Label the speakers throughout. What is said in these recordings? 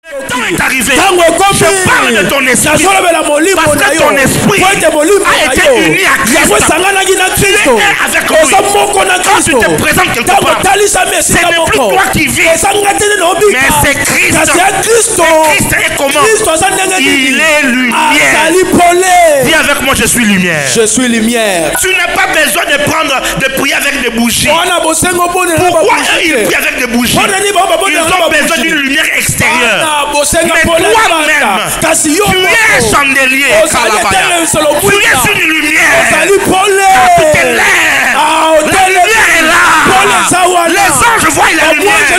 Speaker 1: Le temps est arrivé. Je parle de ton esprit. Parce que ton esprit a été uni à Christ. Tu es avec lui. Quand tu te présentes quelque part, ce n'est plus toi qui vis, mais c'est Christ. Christ est comment? Il est lumière. Dis avec moi, je suis lumière.
Speaker 2: Je suis lumière.
Speaker 1: Tu n'as pas besoin de prier avec des bougies. Pourquoi ils prient avec des bougies? Ils ont besoin d'une lumière extérieure. Mais toi-même, tu es un chandelier. Tu es une lumière. Tout est l'air. La lumière est là. Les anges voient la lumière. Les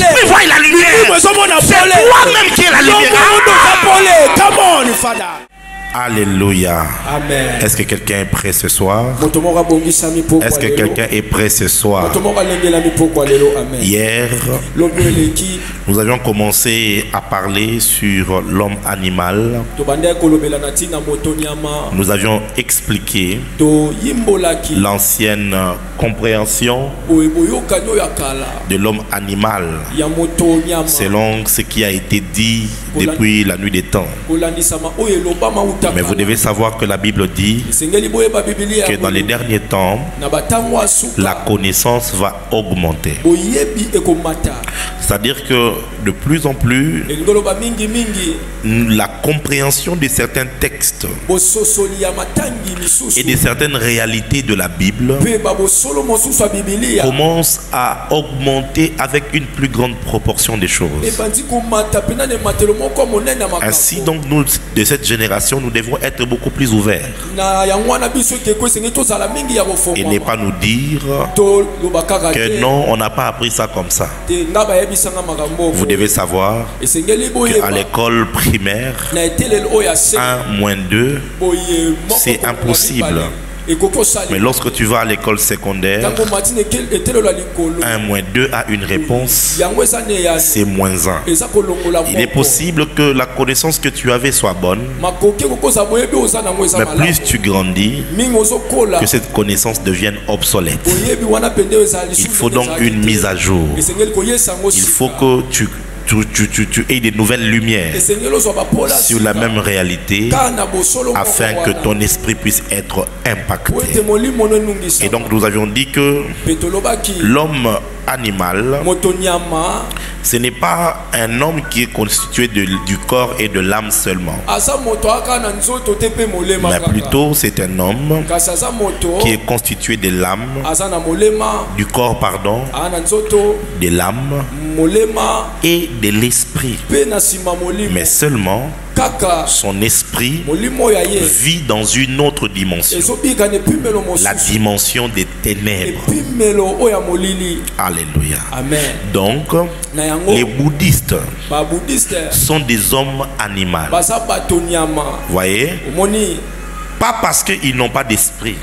Speaker 1: esprits voient la lumière. C'est toi-même qui es la lumière. Alléluia.
Speaker 2: Amen.
Speaker 1: Est-ce que quelqu'un est prêt ce soir? Est-ce que quelqu'un est prêt ce soir? Hier, nous avions commencé à parler sur l'homme animal. Nous avions expliqué l'ancienne compréhension de l'homme animal selon ce qui a été dit depuis la nuit des temps. Mais vous devez savoir que la Bible dit que dans les derniers temps, la connaissance va augmenter. C'est-à-dire que de plus en plus, la compréhension de certains textes et de certaines réalités de la Bible commence à augmenter avec une plus grande proportion des choses. Ainsi donc, nous, de cette génération, nous devons être beaucoup plus ouverts et ne pas nous dire que non, on n'a pas appris ça comme ça. Vous devez savoir qu'à l'école primaire, 1 moins 2, c'est impossible. Mais lorsque tu vas à l'école secondaire, 1 moins 2 a une réponse, c'est moins 1. Il est possible que la connaissance que tu avais soit bonne, mais plus tu grandis, que cette connaissance devienne obsolète. Il faut donc une mise à jour. Il faut que tu aies des nouvelles lumières sur la même réalité afin que ton esprit puisse être impacté. Et donc nous avions dit que l'homme animal, ce n'est pas un homme qui est constitué du corps et de l'âme seulement, mais plutôt c'est un homme qui est constitué de l'âme, du corps pardon, de l'âme et de l'esprit. Mais seulement son esprit vit dans une autre dimension, la dimension des ténèbres. Alléluia.
Speaker 2: Amen.
Speaker 1: Donc les bouddhistes sont des hommes animaux. Voyez, pas parce qu'ils n'ont pas d'esprit,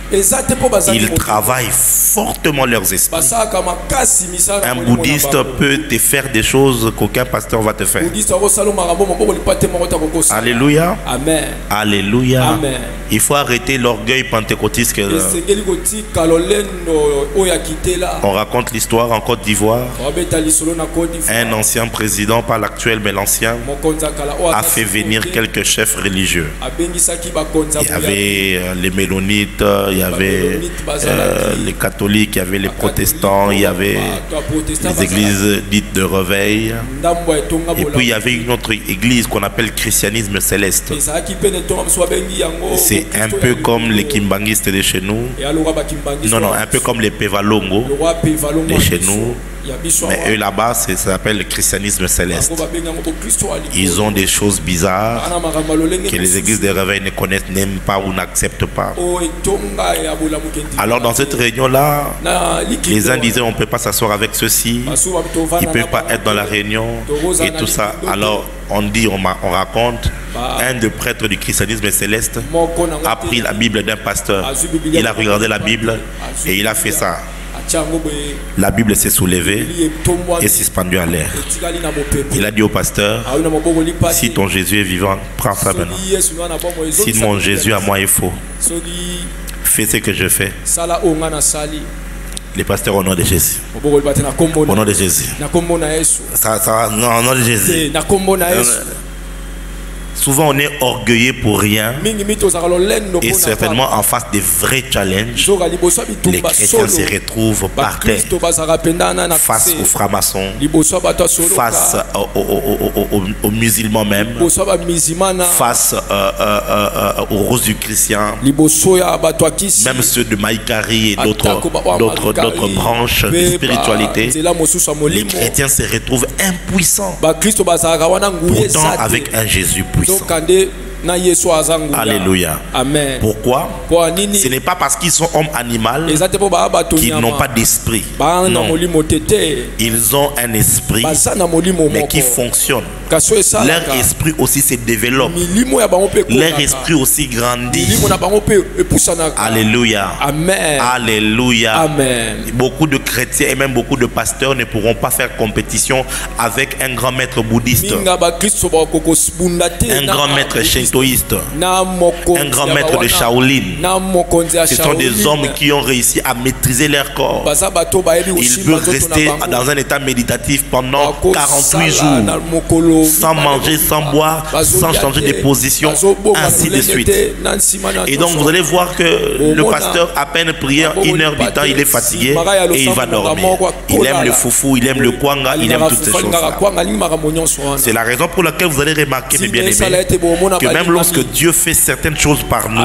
Speaker 1: ils travaillent fortement leurs esprits. Un bouddhiste peut te faire des choses qu'aucun pasteur va te faire. Alléluia.
Speaker 2: Amen.
Speaker 1: Alléluia.
Speaker 2: Amen.
Speaker 1: Il faut arrêter l'orgueil pentecôtiste. On raconte l'histoire en Côte d'Ivoire. Un ancien président, pas l'actuel mais l'ancien, a fait venir quelques chefs religieux. Il y avait les mélonites, il y avait les catholiques, il y avait les protestants, il y avait les églises dites de réveil, et puis il y avait une autre église qu'on appelle christianisme céleste. C'est un peu comme les kimbangistes de chez nous, non, un peu comme les Pevalongo de chez nous. Mais eux là-bas, ça s'appelle le christianisme céleste. Ils ont des choses bizarres que les églises de réveil ne connaissent, n'aiment pas ou n'acceptent pas. Alors dans cette réunion-là, les uns disaient on ne peut pas s'asseoir avec ceux-ci, ils ne peuvent pas être dans la réunion et tout ça. Alors on dit, on raconte, un des prêtres du christianisme céleste a pris la Bible d'un pasteur. Il a regardé la Bible et il a fait ça. La Bible s'est soulevée et s'est suspendue à l'air. Il a dit au pasteur, si ton Jésus est vivant, prends ça maintenant. Si mon Jésus à moi est faux, fais ce que je fais. Les pasteurs au nom de Jésus. Au nom de Jésus. Ça, non, au nom de Jésus. Souvent on est orgueilleux pour rien et certainement en face des vrais challenges, les chrétiens se retrouvent par terre face aux francs-maçons, face aux musulmans même, face aux Rosicruciens, même ceux de Maïkari et d'autres branches de spiritualité. Les chrétiens se retrouvent impuissants, pourtant avec un Jésus puissant. Alléluia. Amen. Pourquoi? Ce n'est pas parce qu'ils sont hommes animaux qu'ils n'ont pas d'esprit. Non. Ils ont un esprit, mais qui fonctionne. Leur esprit aussi se développe. Leur esprit aussi grandit. Alléluia. Amen. Alléluia. Amen. Beaucoup de chrétiens et même beaucoup de pasteurs ne pourront pas faire compétition avec un grand maître bouddhiste, un grand maître shintoïste, un grand maître de Shaolin. Ce sont des hommes qui ont réussi à maîtriser leur corps. Ils peuvent rester dans un état méditatif pendant 48 jours, sans manger, sans boire, sans changer de position, ainsi de suite. Et donc vous allez voir que le pasteur, à peine prié 1 heure du temps, il est fatigué et il va dormir. Il aime le foufou, il aime le kwanga, il aime toutes ces choses-là. C'est la raison pour laquelle vous allez remarquer, mes bien-aimés, que même lorsque Dieu fait certaines choses par nous,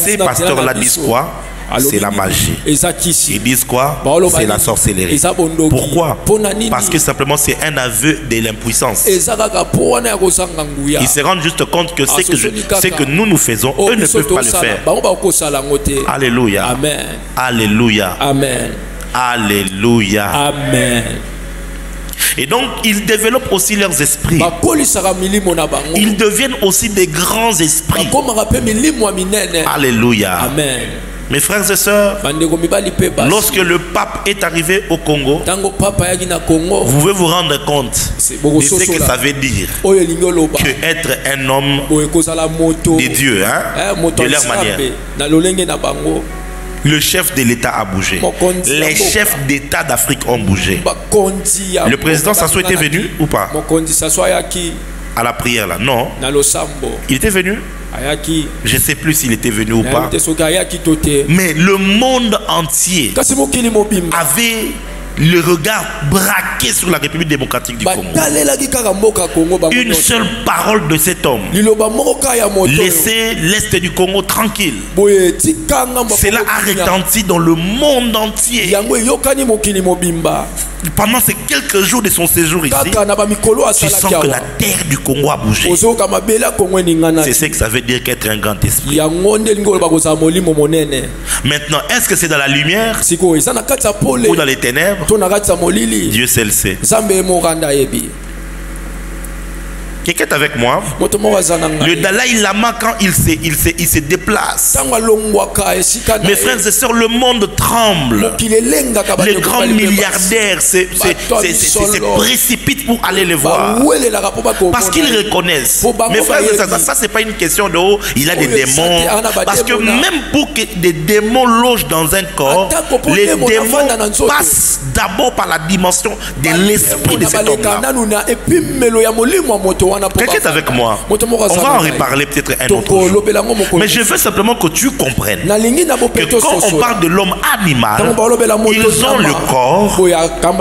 Speaker 1: ces pasteurs-là disent quoi? C'est la magie. Ils disent quoi? C'est la sorcellerie. Pourquoi? Parce que simplement c'est un aveu de l'impuissance. Ils se rendent juste compte que ce que nous faisons, eux ne peuvent pas le faire. Alléluia. Amen. Alléluia. Amen. Alléluia. Amen. Et donc, ils développent aussi leurs esprits. Ils deviennent aussi des grands esprits. Alléluia. Amen. Mes frères et sœurs, lorsque le pape est arrivé au Congo, vous pouvez vous rendre compte de ce que ça veut dire que être un homme de Dieu, hein, de leur manière. Le chef de l'État a bougé. Les chefs d'État d'Afrique ont bougé. Le président Sassou était venu ou pas? À la prière là, non. Il était venu? Je ne sais plus s'il était venu ou pas. Mais le monde entier avait le regard braqué sur la République démocratique du Congo. Une seule parole de cet homme: laissez l'Est du Congo tranquille. Cela a retenti dans le monde entier. Pendant ces quelques jours de son séjour ici, tu sens que la terre du Congo a bougé. C'est ce que ça veut dire qu'être un grand esprit. Maintenant, est-ce que c'est dans la lumière ou dans les ténèbres? Dieu seul le sait. Quelqu'un est avec moi? Le Dalai Lama, quand il se déplace, mes frères et sœurs, le monde tremble. Les grands milliardaires se précipitent pour aller le voir, parce qu'ils reconnaissent. Mes frères et sœurs, ça c'est pas une question de oh, il a des démons. Parce que même pour que des démons logent dans un corps, les démons passent d'abord par la dimension de l'esprit de cet homme-là. Quelqu'un est avec moi? On va en reparler peut-être un autre jour. Mais je veux simplement que tu comprennes que quand on parle de l'homme animal, ils ont le corps,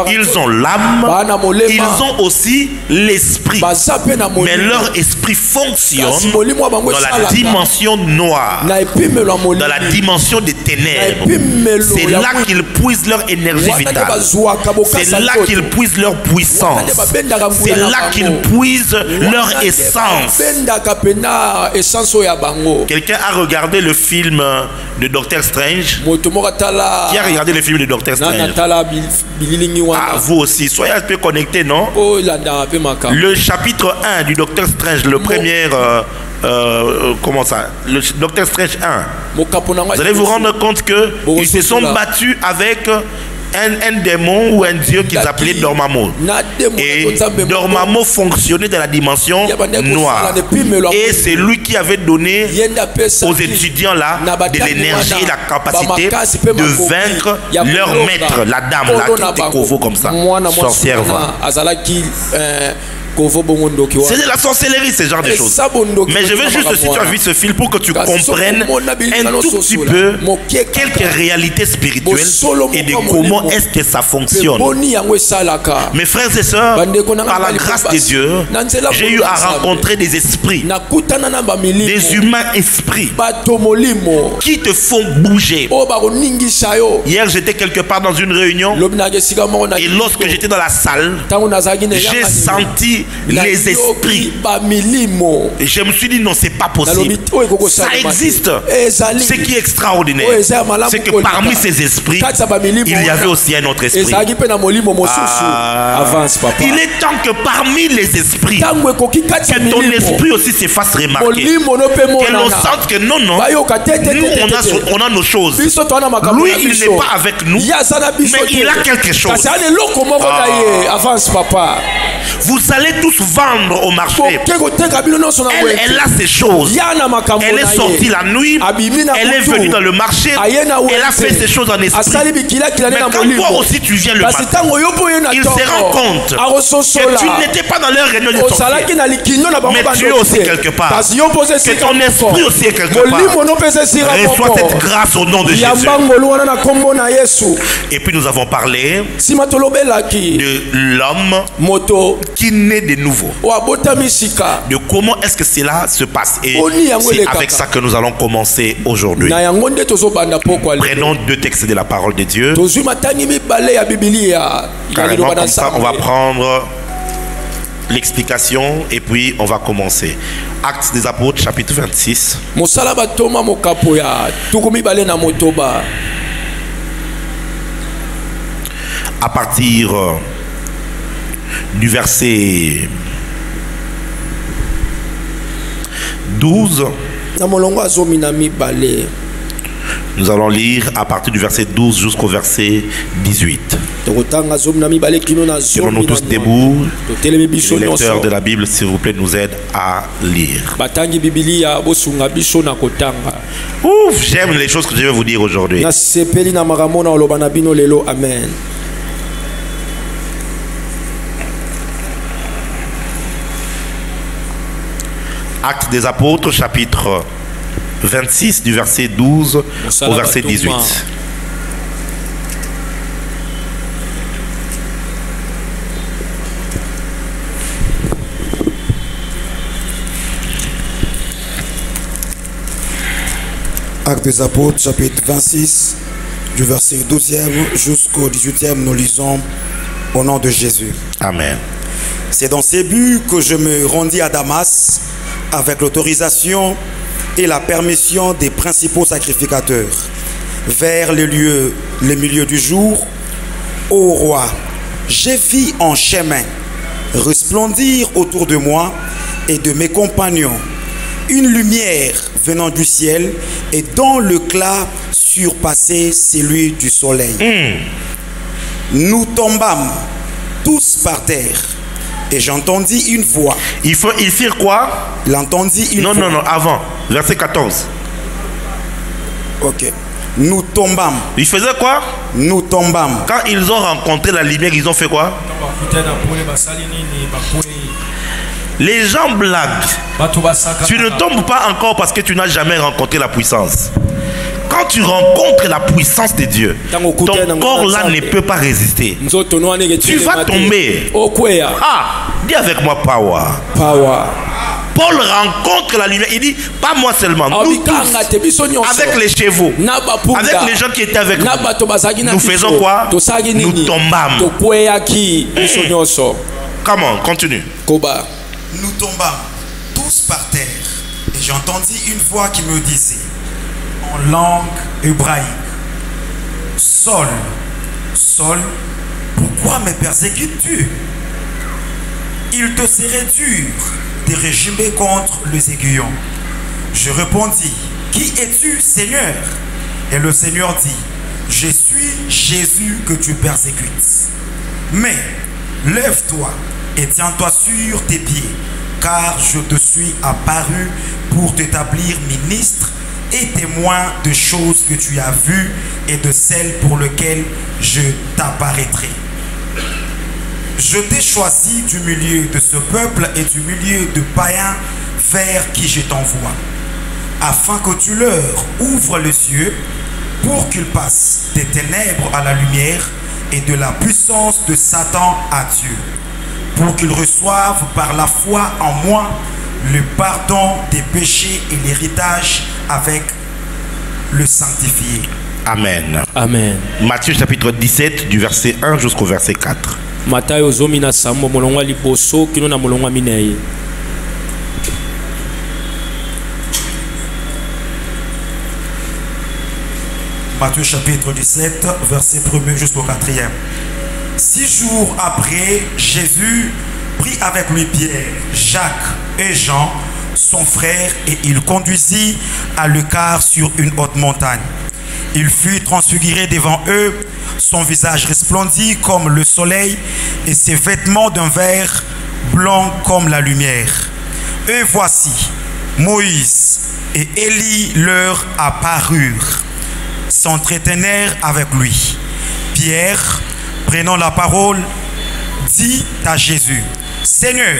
Speaker 1: ils ont l'âme, ils ont aussi l'esprit. Mais leur esprit fonctionne dans la dimension noire, dans la dimension des ténèbres. C'est là qu'ils puisent leur énergie vitale. C'est là qu'ils puisent leur puissance. C'est là qu'ils puisent leur essence. Quelqu'un a regardé le film de Docteur Strange? Qui a regardé le film de Docteur Strange? Ah, vous aussi, soyez un peu connectés, non? Le chapitre 1 du Docteur Strange, le premier... comment ça? Le Docteur Strange 1. Vous allez vous rendre compte qu'ils se sont battus avec un démon ou un dieu qu'ils appelaient Dormammu. Et Dormammu fonctionnait dans la dimension noire. Et c'est lui qui avait donné aux étudiants là de l'énergie et la capacité de vaincre leur maître, la dame là, qui était Kovo comme ça, sorcière. C'est de la sorcellerie, ce genre de choses. Mais je veux juste, si tu as vu ce film, pour que tu comprennes un tout petit peu quelques réalités spirituelles et de comment est-ce que ça fonctionne. Mes frères et sœurs, par la grâce de Dieu, j'ai eu à rencontrer des esprits, des humains esprits qui te font bouger. Hier, j'étais quelque part dans une réunion et lorsque j'étais dans la salle, j'ai senti les esprits. Je me suis dit non, c'est pas possible. Ça existe. Ce qui est extraordinaire, c'est que parmi ces esprits, il y avait aussi un autre esprit. Il est temps que parmi les esprits, que ton esprit aussi se fasse remarquer. Que l'on sente que non, nous on a nos choses. Lui, il n'est pas avec nous, mais il a quelque chose.
Speaker 2: Avance, papa.
Speaker 1: Vous allez tous vendre au marché. Elle a ses choses. Elle est sortie la nuit. Elle est venue dans le marché. Elle a fait ses choses en esprit. Mais quand toi aussi tu viens le matin, il se rend compte que tu n'étais pas dans leur réunion de sorcier, mais tu es aussi quelque part. Que ton esprit aussi est quelque part. Reçois cette grâce au nom de Jésus. Et puis nous avons parlé de l'homme qui naît de nouveau. De comment est-ce que cela se passe. Et c'est avec ça que nous allons commencer aujourd'hui. Prenons deux textes de la parole de Dieu. Carrément comme ça, on va prendre l'explication et puis on va commencer. Actes des Apôtres, chapitre 26. À partir du verset 12, nous allons lire à partir du verset 12 jusqu'au verset 18. Serons-nous tous debout? Les lecteurs de la Bible, s'il vous plaît, nous aident à lire. Ouf, j'aime les choses que je vais vous dire aujourd'hui.
Speaker 2: Amen.
Speaker 1: Actes des Apôtres, chapitre 26, du verset 12 au verset 18.
Speaker 3: Actes des Apôtres, chapitre 26, du verset 12e jusqu'au 18e, nous lisons au nom de Jésus.
Speaker 1: Amen.
Speaker 3: C'est dans ces buts que je me rendis à Damas avec l'autorisation et la permission des principaux sacrificateurs. Vers le milieu du jour, ô roi, j'ai vu en chemin resplendir autour de moi et de mes compagnons une lumière venant du ciel et dont l'éclat surpassait celui du soleil. Nous tombâmes tous par terre. Et j'entendis une voix.
Speaker 1: Ils firent quoi?
Speaker 3: Il entendit une voix.
Speaker 1: Non, avant. Verset 14.
Speaker 3: Ok. Nous tombâmes.
Speaker 1: Ils faisaient quoi?
Speaker 3: Nous tombâmes.
Speaker 1: Quand ils ont rencontré la lumière, ils ont fait quoi? Les gens blaguent. Tu ne tombes pas encore parce que tu n'as jamais rencontré la puissance. Quand tu rencontres la puissance de Dieu, ton corps là ne peut pas résister. Tu vas tomber. Ah, dis avec moi power. Paul rencontre la lumière. Il dit, pas moi seulement, nous tous, avec les chevaux, avec les gens qui étaient avec nous, nous faisons quoi? Nous tombâmes. Comment? Continue.
Speaker 3: Nous tombâmes tous par terre. Et j'entendis une voix qui me disait, en langue hébraïque, Saul, Saul, pourquoi me persécutes-tu? Il te serait dur de régimer contre les aiguillons. Je répondis, qui es-tu, Seigneur? Et le Seigneur dit, je suis Jésus que tu persécutes. Mais lève-toi et tiens-toi sur tes pieds, car je te suis apparu pour t'établir ministre et témoin de choses que tu as vues et de celles pour lesquelles je t'apparaîtrai. Je t'ai choisi du milieu de ce peuple et du milieu de païens vers qui je t'envoie, afin que tu leur ouvres les yeux pour qu'ils passent des ténèbres à la lumière et de la puissance de Satan à Dieu, pour qu'ils reçoivent par la foi en moi le pardon des péchés et l'héritage avec le sanctifié.
Speaker 1: Amen.
Speaker 2: Amen.
Speaker 1: Matthieu chapitre 17 du verset 1 jusqu'au verset 4.
Speaker 2: Matthieu zomina sambo molongwa liboso kino na molongwa minei.
Speaker 3: Matthieu chapitre 17 verset 1 jusqu'au 4e. 6 jours après, Jésus prit avec lui Pierre, Jacques et Jean, son frère, et il conduisit à l'écart sur une haute montagne. Il fut transfiguré devant eux, son visage resplendit comme le soleil et ses vêtements d'un vert blanc comme la lumière. Et voici, Moïse et Élie leur apparurent, s'entretenèrent avec lui. Pierre, prenant la parole, dit à Jésus: Seigneur,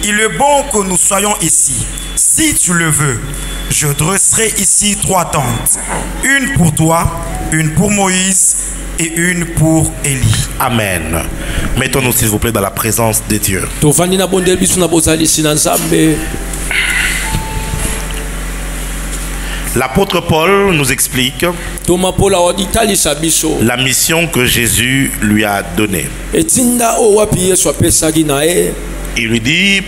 Speaker 3: il est bon que nous soyons ici. Si tu le veux, je dresserai ici 3 tentes, une pour toi, une pour Moïse et une pour Élie.
Speaker 1: Amen. Mettons-nous s'il vous plaît dans la présence de Dieu. L'apôtre Paul nous explique la mission que Jésus lui a donnée. Il lui dit: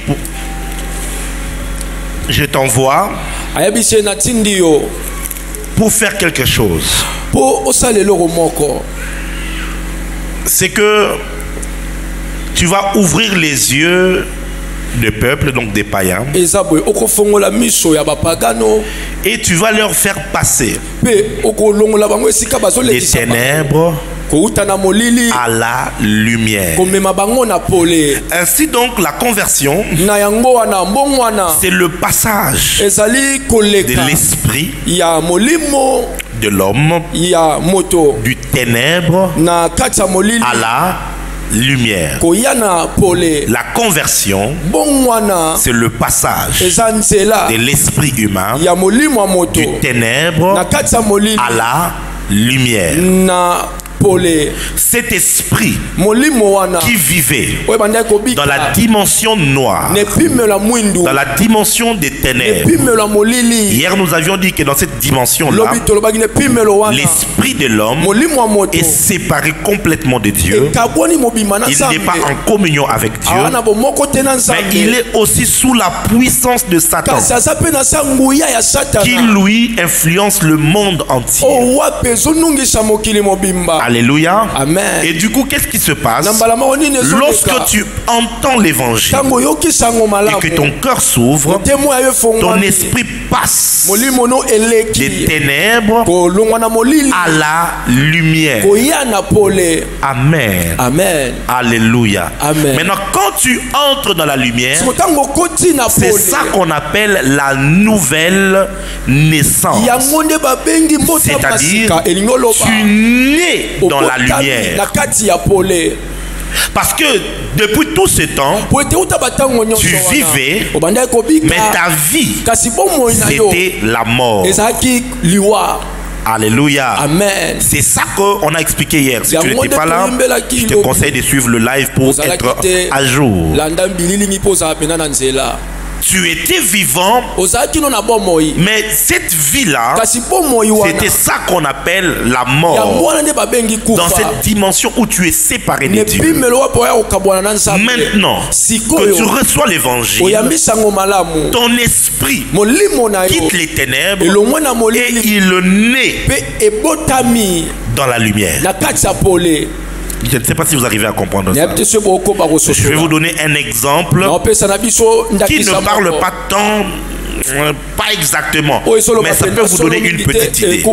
Speaker 1: je t'envoie pour faire quelque chose. C'est que tu vas ouvrir les yeux des peuples, donc des païens, et tu vas leur faire passer des ténèbres à la lumière. Ainsi donc la conversion, c'est le passage de l'esprit de l'homme du ténèbre à la lumière. La conversion, c'est le passage de l'esprit humain du ténèbre à la lumière. Cet esprit qui vivait dans la dimension noire, dans la dimension des ténèbres. Hier nous avions dit que dans cette dimension-là, l'esprit de l'homme est séparé complètement de Dieu. Il n'est pas en communion avec Dieu, mais il est aussi sous la puissance de Satan, qui lui influence le monde entier. Alléluia.
Speaker 2: Amen.
Speaker 1: Et du coup, qu'est-ce qui se passe lorsque tu entends l'évangile et que ton cœur s'ouvre? Ton esprit passe des ténèbres à la lumière. Amen.
Speaker 2: Amen.
Speaker 1: Alléluia.
Speaker 2: Amen.
Speaker 1: Maintenant, quand tu entres dans la lumière, c'est ça qu'on appelle la nouvelle naissance. C'est-à-dire, tu nais dans la lumière. Parce que depuis tout ce temps, tu vivais, mais ta vie, c'était la mort. Alléluia.
Speaker 2: Amen.
Speaker 1: C'est ça qu'on a expliqué hier. Si tu n'étais pas là, je te conseille de suivre le live pour être à jour. Tu étais vivant, mais cette vie-là, c'était ça qu'on appelle la mort. Dans cette dimension où tu es séparé de Dieu. Maintenant que tu reçois l'évangile, ton esprit quitte les ténèbres et il naît dans la lumière. Je ne sais pas si vous arrivez à comprendre ça. Je vais vous donner un exemple qui ne parle pas tant Pas exactement, mais ça peut vous donner une petite idée.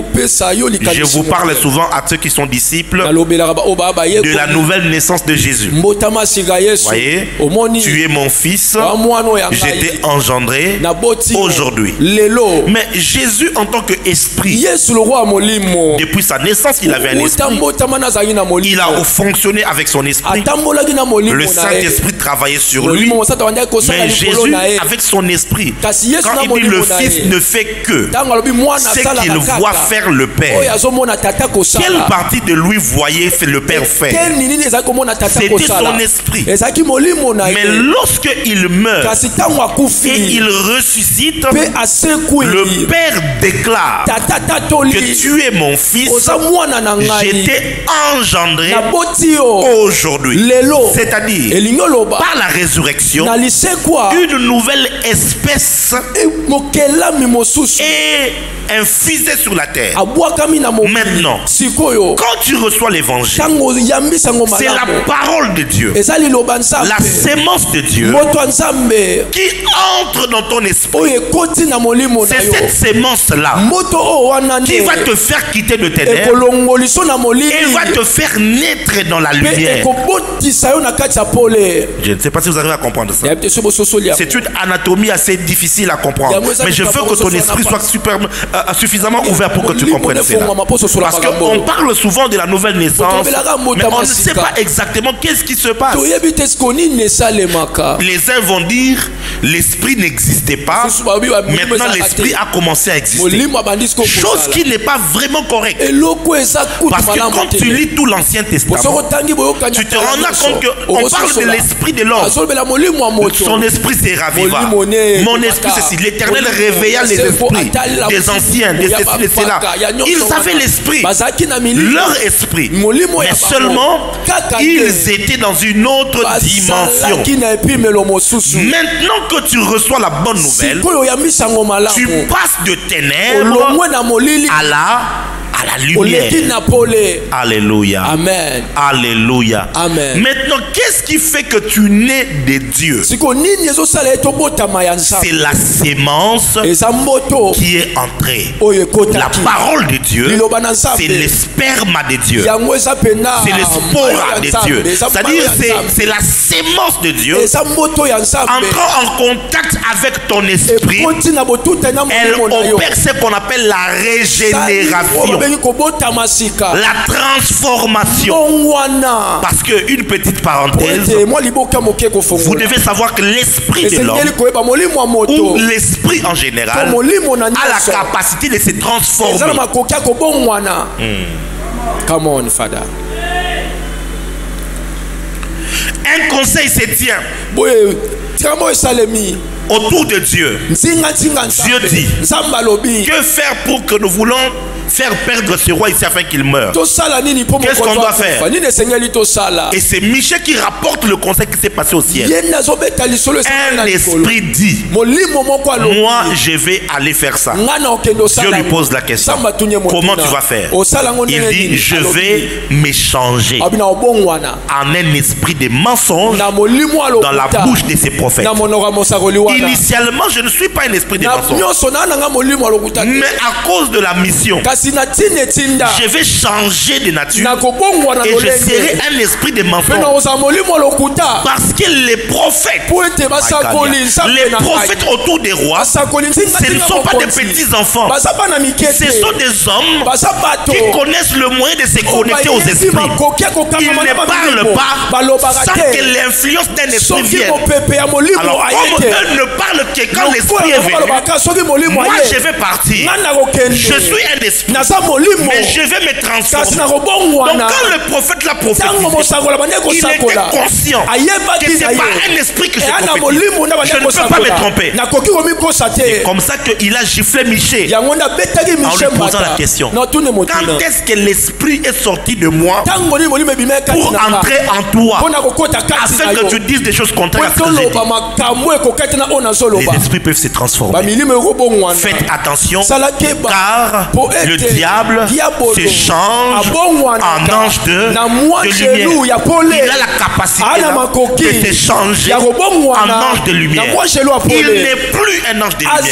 Speaker 1: Je vous parle souvent à ceux qui sont disciples de la nouvelle naissance de Jésus. Voyez, tu es mon fils, j'étais engendré aujourd'hui. Mais Jésus en tant qu'esprit, depuis sa naissance, il avait un esprit. Il a fonctionné avec son esprit. Le Saint-Esprit travaillait sur lui. Mais Jésus, avec son esprit, quand il dit le Fils ne fait que ce qu'il voit faire le Père, quelle partie de lui voyait le Père faire? C'était son esprit. Mais lorsqu'il meurt et il ressuscite, le Père déclare que tu es mon Fils, j'étais engendré aujourd'hui. C'est-à-dire, par la résurrection, une nouvelle espèce est infusée sur la terre. Maintenant, quand tu reçois l'évangile, c'est la parole de Dieu, la sémence de Dieu qui entre dans ton esprit. C'est cette sémence-là qui va te faire quitter de ténèbres et va te faire naître dans la lumière. Je ne sais pas si vous arrivez à comprendre ça. C'est une anatomie assez difficile à comprendre. Mais je veux que ton esprit soit suffisamment ouvert pour que tu comprennes cela. Parce qu'on parle souvent de la nouvelle naissance, mais on ne sait pas exactement qu'est-ce qui se passe. Les uns vont dire l'esprit n'existait pas, maintenant l'esprit a commencé à exister. Chose qui n'est pas vraiment correcte. Parce que quand tu lis tout l'Ancien Testament, tu te rendras compte qu'on parle de l'esprit de l'homme. Son esprit s'est raviva. Mon esprit, c'est si l'Éternel réveilla les esprits des anciens, de ceci, de cela. Ils avaient l'esprit, leur esprit, mais seulement ils étaient dans une autre dimension. Maintenant que tu reçois la bonne nouvelle, tu passes de ténèbres à la lumière. Alléluia.
Speaker 2: Amen.
Speaker 1: Alléluia.
Speaker 2: Amen.
Speaker 1: Maintenant, qu'est-ce qui fait que tu nais de Dieu? C'est la sémence qui est entrée. La parole de Dieu, c'est le sperma de Dieu. C'est le spora de Dieu. C'est-à-dire, c'est la sémence de Dieu entrant en contact avec ton esprit. Elle opère ce qu'on appelle la régénération, la transformation. Parce que, une petite parenthèse, vous devez savoir que l'esprit de l'homme, ou l'esprit en général, a la capacité de se transformer.
Speaker 2: Come on, Father.
Speaker 1: Un conseil se tient autour de Dieu. Dieu dit, que faire pour que nous voulons faire perdre ce roi ici afin qu'il meure? Qu'est-ce qu'on doit faire? Et c'est Michel qui rapporte le conseil qui s'est passé au ciel. Un esprit dit, moi je vais aller faire ça. Dieu lui pose la question, comment tu vas faire? Il dit, je vais m'échanger en un esprit de mensonge dans la bouche de ces prophètes. Initialement, je ne suis pas un esprit de mensonge, mais à cause de la mission, je vais changer de nature et je serai un esprit de mensonge. Parce que les prophètes autour des rois, ce ne sont pas des petits enfants. Ce sont des hommes qui connaissent le moyen de se connecter aux esprits. Ils ne parlent pas sans que l'influence d'un esprit vienne. Alors comme eux ne parlent que quand l'esprit est venu, moi je vais partir. Je suis un esprit, mais je vais me transformer. Donc quand le prophète l'a prophétisé, il était conscient que ce n'est pas un esprit que je prophétise. Je ne peux pas me tromper. C'est comme ça qu'il a giflé Michel en lui posant la question, quand est-ce que l'esprit est sorti de moi pour entrer en toi afin que tu dises des choses contraires à ce que j'ai dit? les esprits peuvent se transformer. Faites attention, car le diable se change en ange de lumière. Il a la capacité de se changer en ange de lumière. Il n'est plus un ange de lumière.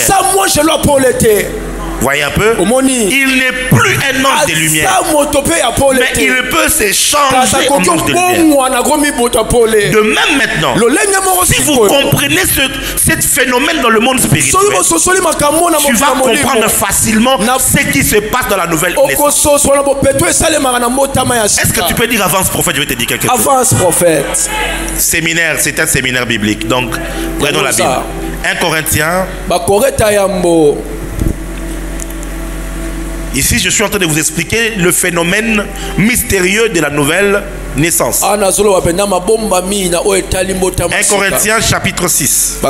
Speaker 1: Voyez un peu, il n'est plus un ange de lumière, mais il peut se changer en ange de lumière. De même maintenant, si vous comprenez ce phénomène dans le monde spirituel, tu vas comprendre facilement ce qui se passe dans la nouvelle naissance. Est-ce que tu peux dire avance prophète? Je vais te dire quelque chose.
Speaker 2: Avance prophète.
Speaker 1: Séminaire, c'est un séminaire biblique, donc prenons la Bible. 1 Corinthiens. Ici, je suis en train de vous expliquer le phénomène mystérieux de la nouvelle naissance. 1 Corinthiens chapitre 6.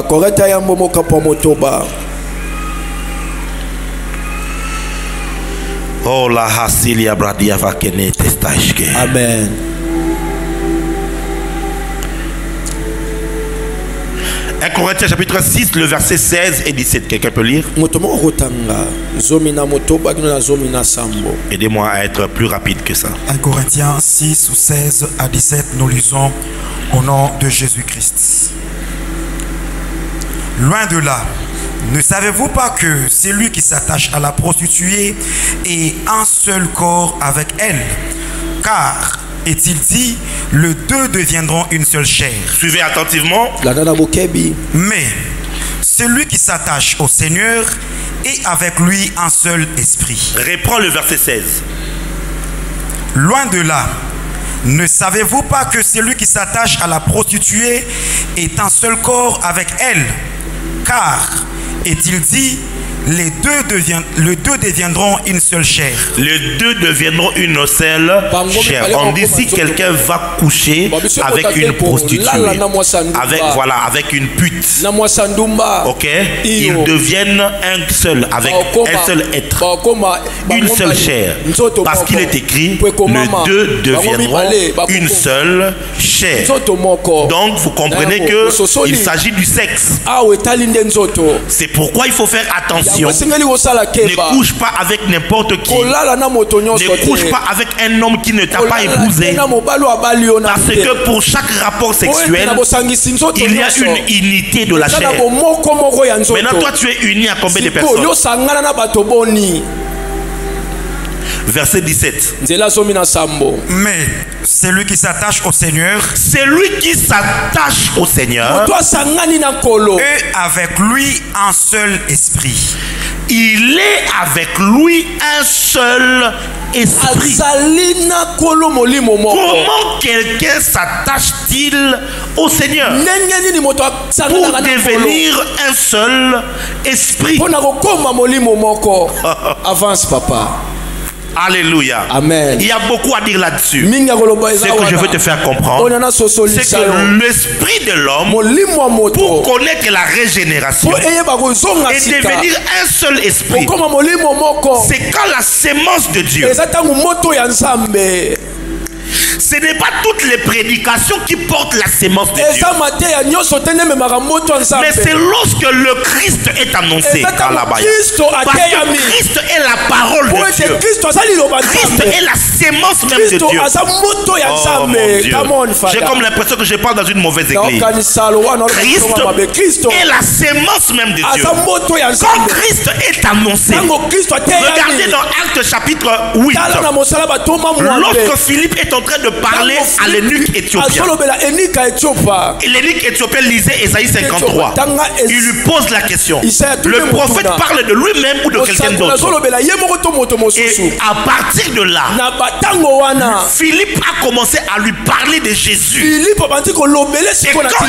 Speaker 1: Oh la hasilia bradia vakene testashke.
Speaker 2: Amen.
Speaker 1: 1 Corinthiens chapitre 6, le verset 16 et 17. Quelqu'un peut lire? Aidez-moi à être plus rapide que ça.
Speaker 3: 1 Corinthiens 6, 16 à 17, nous lisons au nom de Jésus-Christ. Loin de là, ne savez-vous pas que celui qui s'attache à la prostituée est un seul corps avec elle? Car est-il dit, les deux deviendront une seule chair.
Speaker 1: Suivez attentivement.
Speaker 3: Mais celui qui s'attache au Seigneur est avec lui un seul esprit.
Speaker 1: Reprends le verset 16.
Speaker 3: Loin de là, ne savez-vous pas que celui qui s'attache à la prostituée est un seul corps avec elle? Car est-il dit, les deux deviendront une seule chair.
Speaker 1: Les deux deviendront une seule chair. On dit si quelqu'un va coucher avec une prostituée, avec une pute, ok, ils deviennent un seul, avec un seul être, une seule chair. Parce qu'il est écrit, les deux deviendront une seule chair. Donc vous comprenez que il s'agit du sexe. C'est pourquoi il faut faire attention. Ne couche pas avec n'importe qui. Ne couche pas avec un homme qui ne t'a pas épousé. Parce que pour chaque rapport sexuel, il y a une unité de la chair. Maintenant, toi, tu es uni à combien de personnes? Verset 17.
Speaker 3: Mais celui qui s'attache au Seigneur, est avec lui un seul esprit.
Speaker 1: Il est avec lui un seul esprit. Comment quelqu'un s'attache-t-il au Seigneur? Pour devenir un seul esprit.
Speaker 2: Avance, papa.
Speaker 1: Alléluia.
Speaker 2: Amen.
Speaker 1: Il y a beaucoup à dire là-dessus. Ce que je veux te faire comprendre, c'est que l'esprit de l'homme, pour connaître la régénération et devenir un seul esprit, c'est quand la sémence de Dieu. Ce n'est pas toutes les prédications qui portent la sémence de Dieu. Mais c'est lorsque le Christ est annoncé. Parce que Christ est la parole de Dieu. Christ est la sémence même de Dieu. Oh mon Dieu. J'ai comme l'impression que je parle dans une mauvaise église. Christ est la sémence même de Dieu. Quand Christ est annoncé, regardez dans Actes chapitre 8. Lorsque Philippe est en train de parler à l'eunuque éthiopien. L'eunuque éthiopien lisait Ésaïe 53. Il lui pose la question. Le prophète parle de lui-même ou de quelqu'un d'autre. Et à partir de là, Philippe a commencé à lui parler de Jésus. Et quand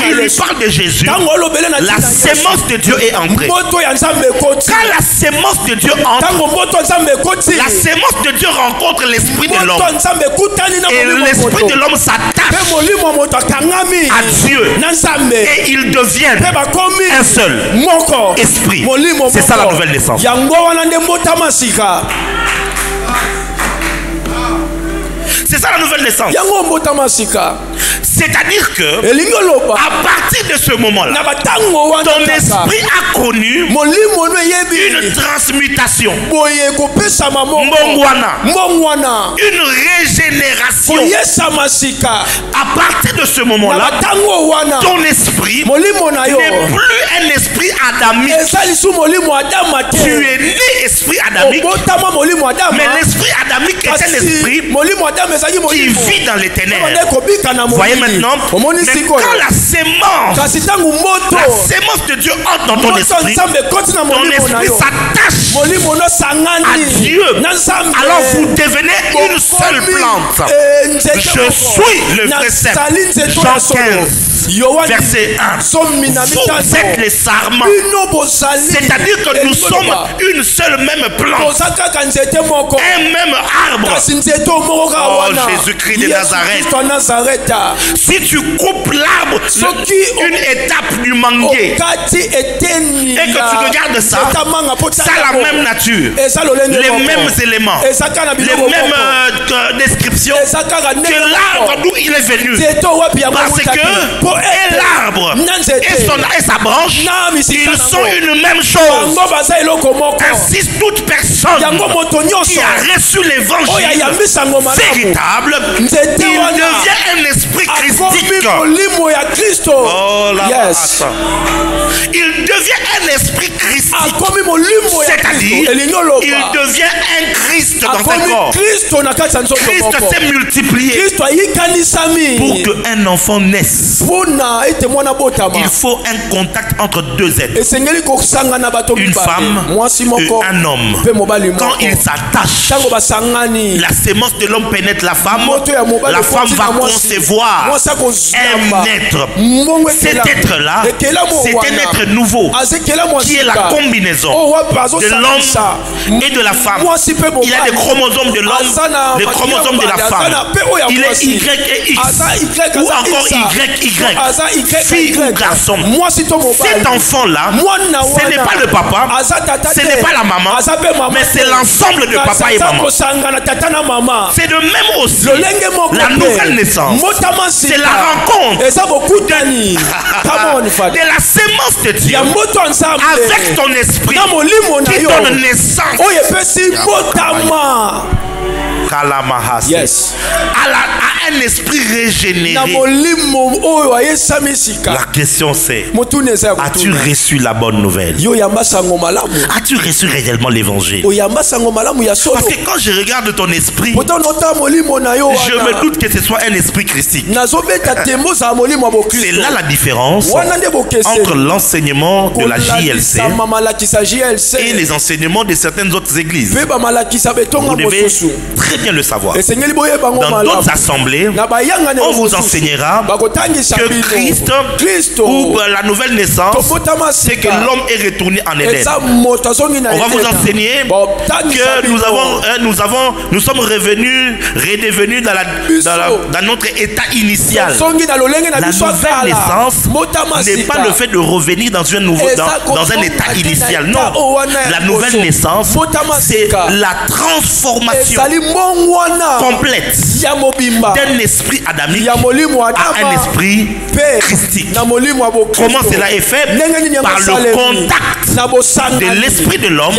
Speaker 1: il lui parle de Jésus, la sémence de Dieu est entrée. Quand la sémence de Dieu entre, la sémence de Dieu rencontre l'esprit de l'homme. Et l'esprit de l'homme s'attache à Dieu. Et il devient un seul esprit. C'est ça la nouvelle naissance. C'est ça la nouvelle naissance. C'est-à-dire que à partir de ce moment-là, ton esprit a connu une transmutation, une régénération. À partir de ce moment-là, ton esprit n'est plus un esprit adamique. Tu es né esprit adamique, mais l'esprit adamique est un esprit qui vit dans les ténèbres. Voyez maintenant, mais quand la sémence de Dieu entre dans ton esprit s'attache à Dieu, alors vous devenez une seule plante. Je suis le précepte. Jean 15, verset 1. Vous êtes les sarments. C'est-à-dire que nous sommes une seule même plante, un même arbre. Oh, Jésus-Christ de Nazareth. Si tu coupes l'arbre, une étape du manguier, et que tu regardes ça, ça a la même nature, les mêmes éléments, les mêmes descriptions que l'arbre d'où il est venu. Parce que l'arbre et sa branche, ils sont une même chose. Ainsi, toute personne qui a reçu l'évangile véritable, il devient un esprit christique. Oh là, il devient un esprit christique. C'est-à-dire, il devient un Christ dans un corps. Christ s'est multiplié. Pour qu'un enfant naisse, il faut un contact entre deux êtres, une femme et un homme. Quand ils s'attachent, la sémence de l'homme pénètre la femme va concevoir un être. Cet être-là, c'est un être nouveau qui est la combinaison de l'homme et de la femme. Il a des chromosomes de l'homme, des chromosomes de la femme. Il est Y et X, ou encore Y, fille ou garçon. Cet enfant-là, ce n'est pas le papa, ce n'est pas la maman, mais c'est l'ensemble de papa et maman. C'est de même aussi la nouvelle naissance. C'est la rencontre de la sémence de Dieu avec ton esprit qui donne naissance
Speaker 2: Yes.
Speaker 1: à un esprit régénéré. La question c'est, as-tu reçu la bonne nouvelle? As-tu reçu réellement l'évangile? Parce que quand je regarde ton esprit, je me doute que ce soit un esprit christique. C'est là la différence entre l'enseignement de la JLC et les enseignements de certaines autres églises. Vous devez très bien le savoir. Dans d'autres assemblées, on vous enseignera que Christ ou la nouvelle naissance, c'est que l'homme est retourné en Éden. On va vous enseigner que nous sommes redevenus dans notre état initial. La nouvelle naissance n'est pas le fait de revenir dans un état initial. Non, la nouvelle naissance, c'est la transformation complète d'un esprit adamique à un esprit christique. Comment cela est fait? Par le contact de l'esprit de l'homme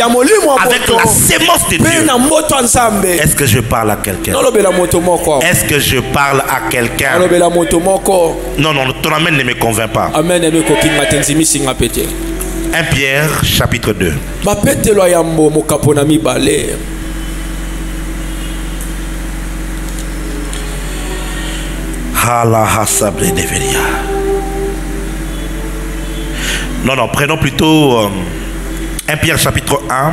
Speaker 1: avec la sémence de Dieu. Est-ce que je parle à quelqu'un? Est-ce que je parle à quelqu'un? Non, ton amen ne me convainc pas. 1 Pierre chapitre 2. Non, prenons plutôt 1 Pierre chapitre 1.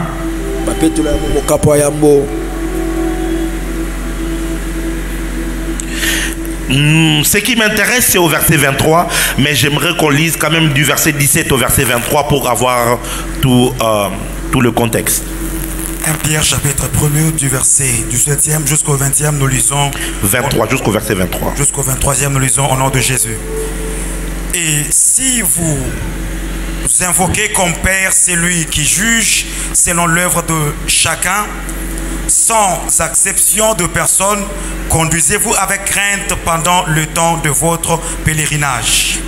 Speaker 1: Ce qui m'intéresse, c'est au verset 23, mais j'aimerais qu'on lise quand même du verset 17 au verset 23 pour avoir tout le contexte.
Speaker 3: 1 Pierre chapitre 1er du verset du 7e jusqu'au 20e, nous lisons
Speaker 1: 23 jusqu'au verset 23.
Speaker 3: Jusqu'au 23e, nous lisons au nom de Jésus. Et si vous invoquez comme Père celui qui juge selon l'œuvre de chacun, sans acception de personne, conduisez-vous avec crainte pendant le temps de votre pèlerinage,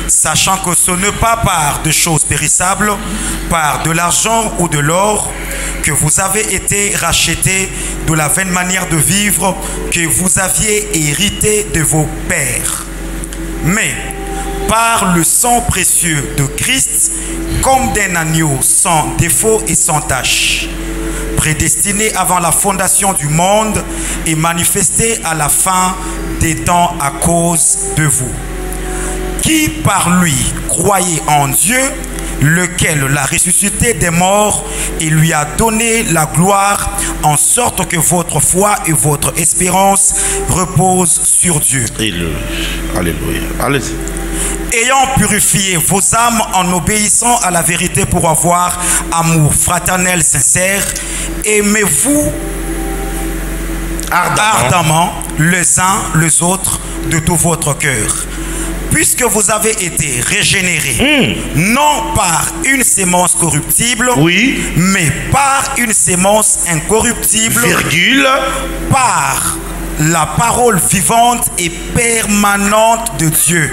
Speaker 3: sachant que ce n'est pas par de choses périssables, par de l'argent ou de l'or, que vous avez été rachetés de la vaine manière de vivre que vous aviez hérité de vos pères, mais par le sang précieux de Christ, comme d'un agneau sans défaut et sans tache, prédestiné avant la fondation du monde et manifesté à la fin des temps à cause de vous, qui par lui croyez en Dieu, lequel l'a ressuscité des morts et lui a donné la gloire, en sorte que votre foi et votre espérance reposent sur Dieu.
Speaker 1: Alléluia. Allez-y.
Speaker 3: Ayant purifié vos âmes en obéissant à la vérité pour avoir amour fraternel sincère, aimez-vous ardemment les uns les autres de tout votre cœur, puisque vous avez été régénérés, non par une sémence corruptible,
Speaker 1: oui,
Speaker 3: mais par une sémence incorruptible, par la parole vivante et permanente de Dieu.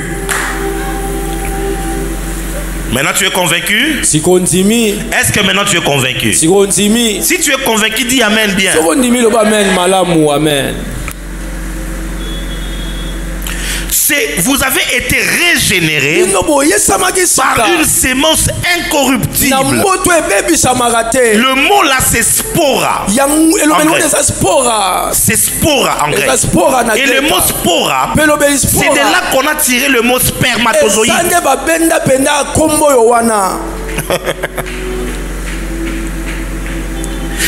Speaker 1: Maintenant tu es convaincu? Est-ce que maintenant tu es convaincu? Si tu es convaincu, dis Amen bien.
Speaker 2: Amen.
Speaker 1: Vous avez été régénérés par une sémence incorruptible. Le mot là c'est spora. C'est spora en grec. Et le mot spora, c'est de là qu'on a tiré le mot spermatozoïde.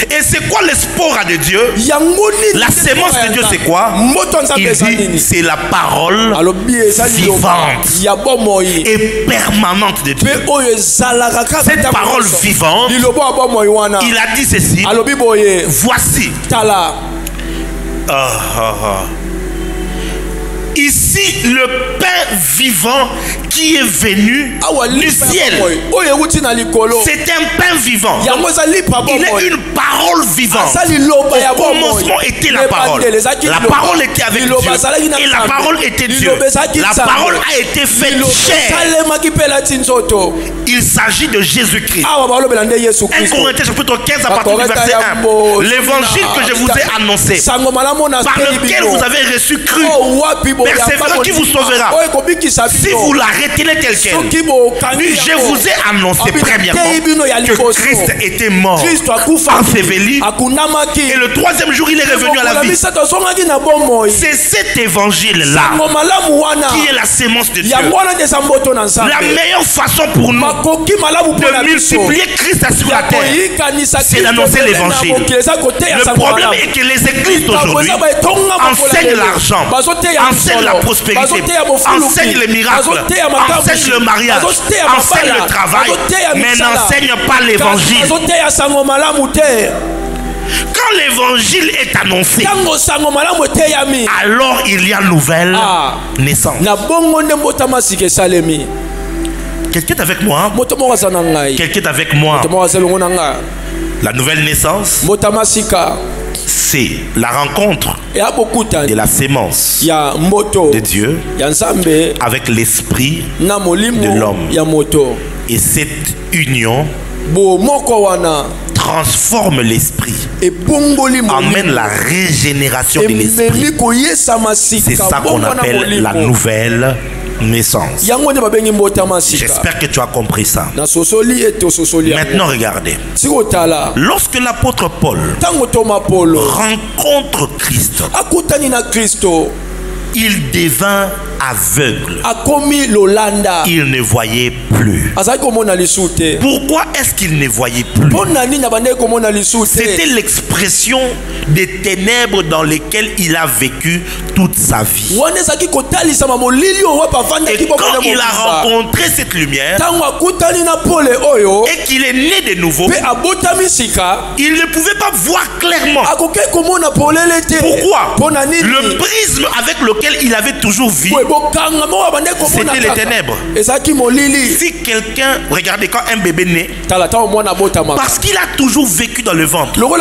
Speaker 1: Et c'est quoi l'espoir de Dieu? La sémence de Dieu c'est quoi? Il dit c'est la parole vivante et permanente de Dieu. Cette parole vivante, il a dit ceci: voici. Ici le pain vivant qui est venu du ciel. C'est un pain vivant. Il est une parole vivante. Au commencement était la parole. La parole était avec Dieu. Et la parole était Dieu. La parole a été faite chair. Il s'agit de Jésus-Christ. 1 Corinthiens chapitre 15 à partir du verset 1. L'évangile que je vous ai annoncé, par lequel vous avez reçu cru, persévérant, qui vous sauvera si vous la retenez tel quel. Je vous ai annoncé premièrement que Christ était mort, enseveli, et le troisième jour il est revenu à la vie. C'est cet évangile là qui est la sémence de Dieu. La meilleure façon pour nous de multiplier Christ sur la terre, c'est d'annoncer l'évangile. Le problème est que les églises d'aujourd'hui enseignent l'argent, enseignent la prospérité, enseignent les miracles, enseignent le mariage, enseignent le travail, mais n'enseignent pas l'évangile. Quand l'évangile est annoncé, alors il y a nouvelle naissance. Quelqu'un est avec moi? Quelqu'un est avec moi? La nouvelle naissance, c'est la rencontre de la sémence de Dieu avec l'esprit de l'homme. Et cette union transforme l'esprit, emmène la régénération de l'esprit. C'est ça qu'on appelle la nouvelle naissance. J'espère que tu as compris ça. Maintenant regardez, lorsque l'apôtre Paul rencontre Christ, il devint aveugle. Il ne voyait plus. Pourquoi est-ce qu'il ne voyait plus? C'était l'expression des ténèbres dans lesquelles il a vécu toute sa vie. Et quand il a rencontré cette lumière et qu'il est né de nouveau, il ne pouvait pas voir clairement. Pourquoi? Le prisme avec lequel lequel il avait toujours vu, c'était les ténèbres. Si quelqu'un, regardez quand un bébé naît, parce qu'il a toujours vécu dans le ventre, dans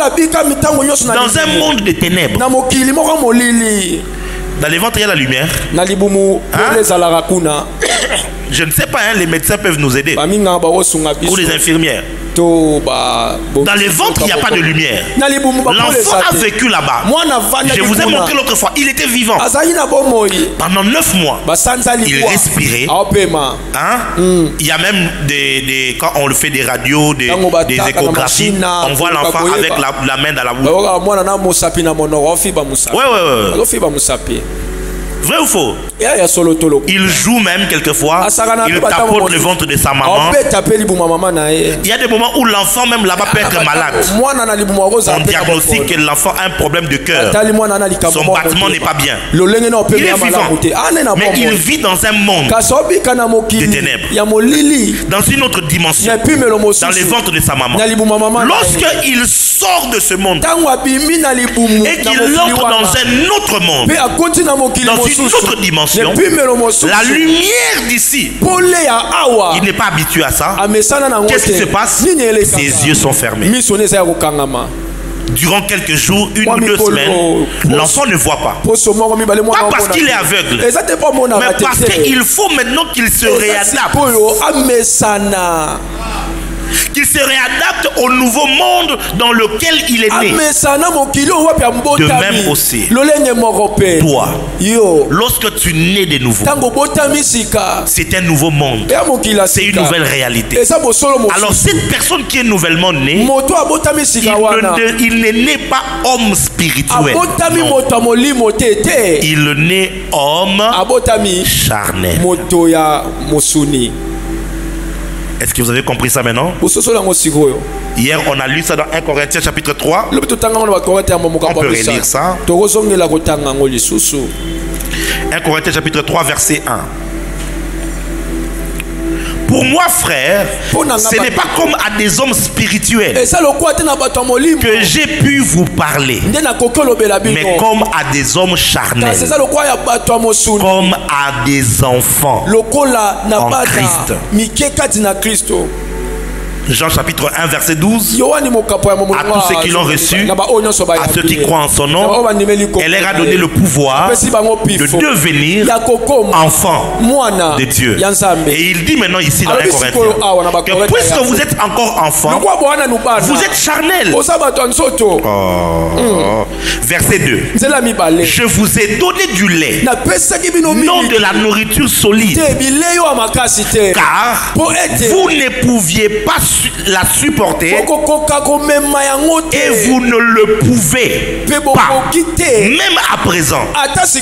Speaker 1: un monde de ténèbres. Dans les ventres, il y a la lumière. Hein? Je ne sais pas, hein, les médecins peuvent nous aider. Ou les infirmières. Dans les ventres, il n'y a pas de lumière. L'enfant a vécu là-bas. Je vous ai montré l'autre fois, il était vivant. Pendant 9 mois, il respirait. Hein? Il y a même quand on le fait des radios, des échographies, on voit l'enfant avec la main dans la bouche. Ouais. Vrai ou faux? Il joue même quelquefois. Il tapote le ventre de sa maman. Il y a des moments où l'enfant même là-bas peut être malade. On diagnostique que l'enfant a un problème de cœur. Son battement n'est pas bien. Il est vivant. Mais il vit dans un monde de ténèbres. Dans une autre dimension. Dans les ventres de sa maman. Lorsqu'il sort de ce monde et qu'il entre dans un autre monde, dans une autre dimension, la lumière d'ici, il n'est pas habitué à ça. Qu'est-ce qui se passe? Ses yeux sont fermés. Durant quelques jours, 1 ou 2 semaines, l'enfant ne voit pas. Pas parce qu'il est aveugle, mais parce qu'il faut maintenant qu'il se réadapte. Qu'il se réadapte au nouveau monde dans lequel il est né. De même aussi, toi, lorsque tu nais de nouveau, c'est un nouveau monde. C'est une nouvelle réalité. Alors cette personne qui est nouvellement née, il ne naît pas homme spirituel. Non. Il naît homme charnel. Est-ce que vous avez compris ça maintenant? Hier, on a lu ça dans 1 Corinthiens chapitre 3. On peut relire ça. 1 Corinthiens chapitre 3 verset 1. Pour moi, frère, ce n'est pas comme à des hommes spirituels que j'ai pu vous parler, mais comme à des hommes charnels, comme à des enfants en Christ. Jean chapitre 1 verset 12. À tous ceux qui l'ont reçu, à ceux qui croient en son nom, elle leur a donné le pouvoir de devenir enfants de Dieu. Et il dit maintenant ici dans 1 Corinthiens que puisque vous êtes encore enfants, vous êtes charnels. Verset 2. Je vous ai donné du lait, non de la nourriture solide, car vous ne pouviez pas la supporter et vous ne le pouvez pas, même à présent, parce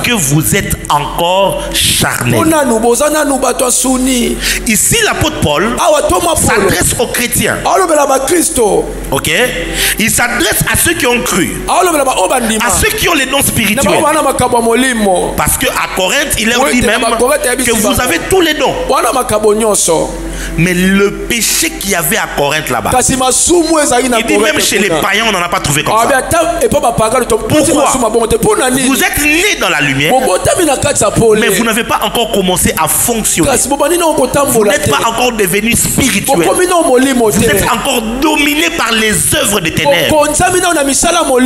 Speaker 1: que vous êtes encore charnel. Ici l'apôtre Paul s'adresse aux chrétiens. Ok? Il s'adresse à ceux qui ont cru, à ceux qui ont les dons spirituels, parce qu'à Corinthe il leur dit même que vous avez tous les dons. Mais le péché qu'il y avait à Corinthe là-bas, il dit même chez les païens on n'en a pas trouvé comme ça. Pourquoi? Vous êtes nés dans la lumière, mais vous n'avez pas encore commencé à fonctionner. Vous n'êtes pas encore devenu spirituel. Vous êtes encore dominé par les œuvres des ténèbres.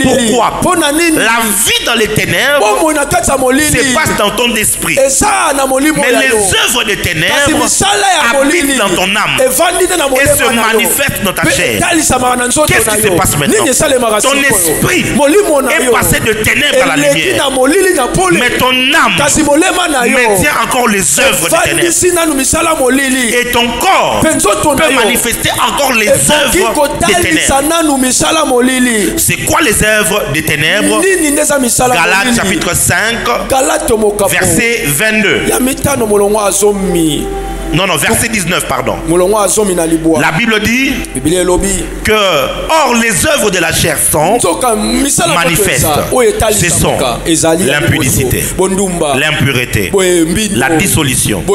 Speaker 1: Pourquoi? La vie dans les ténèbres se passe dans ton esprit, mais les œuvres des ténèbres habitent dans ton âme et se manifestent dans ta chair. Qu'est-ce qui se passe maintenant? Ton esprit est passé de ténèbres à la lumière, mais ton âme maintient encore les œuvres des ténèbres, et ton corps peut manifester encore les œuvres des ténèbres. C'est quoi les œuvres des ténèbres? Galates chapitre 5 verset 22. Non, verset 19, pardon. La Bible dit que, or, les œuvres de la chair sont manifestes. Ce sont l'impudicité, l'impureté, la dissolution,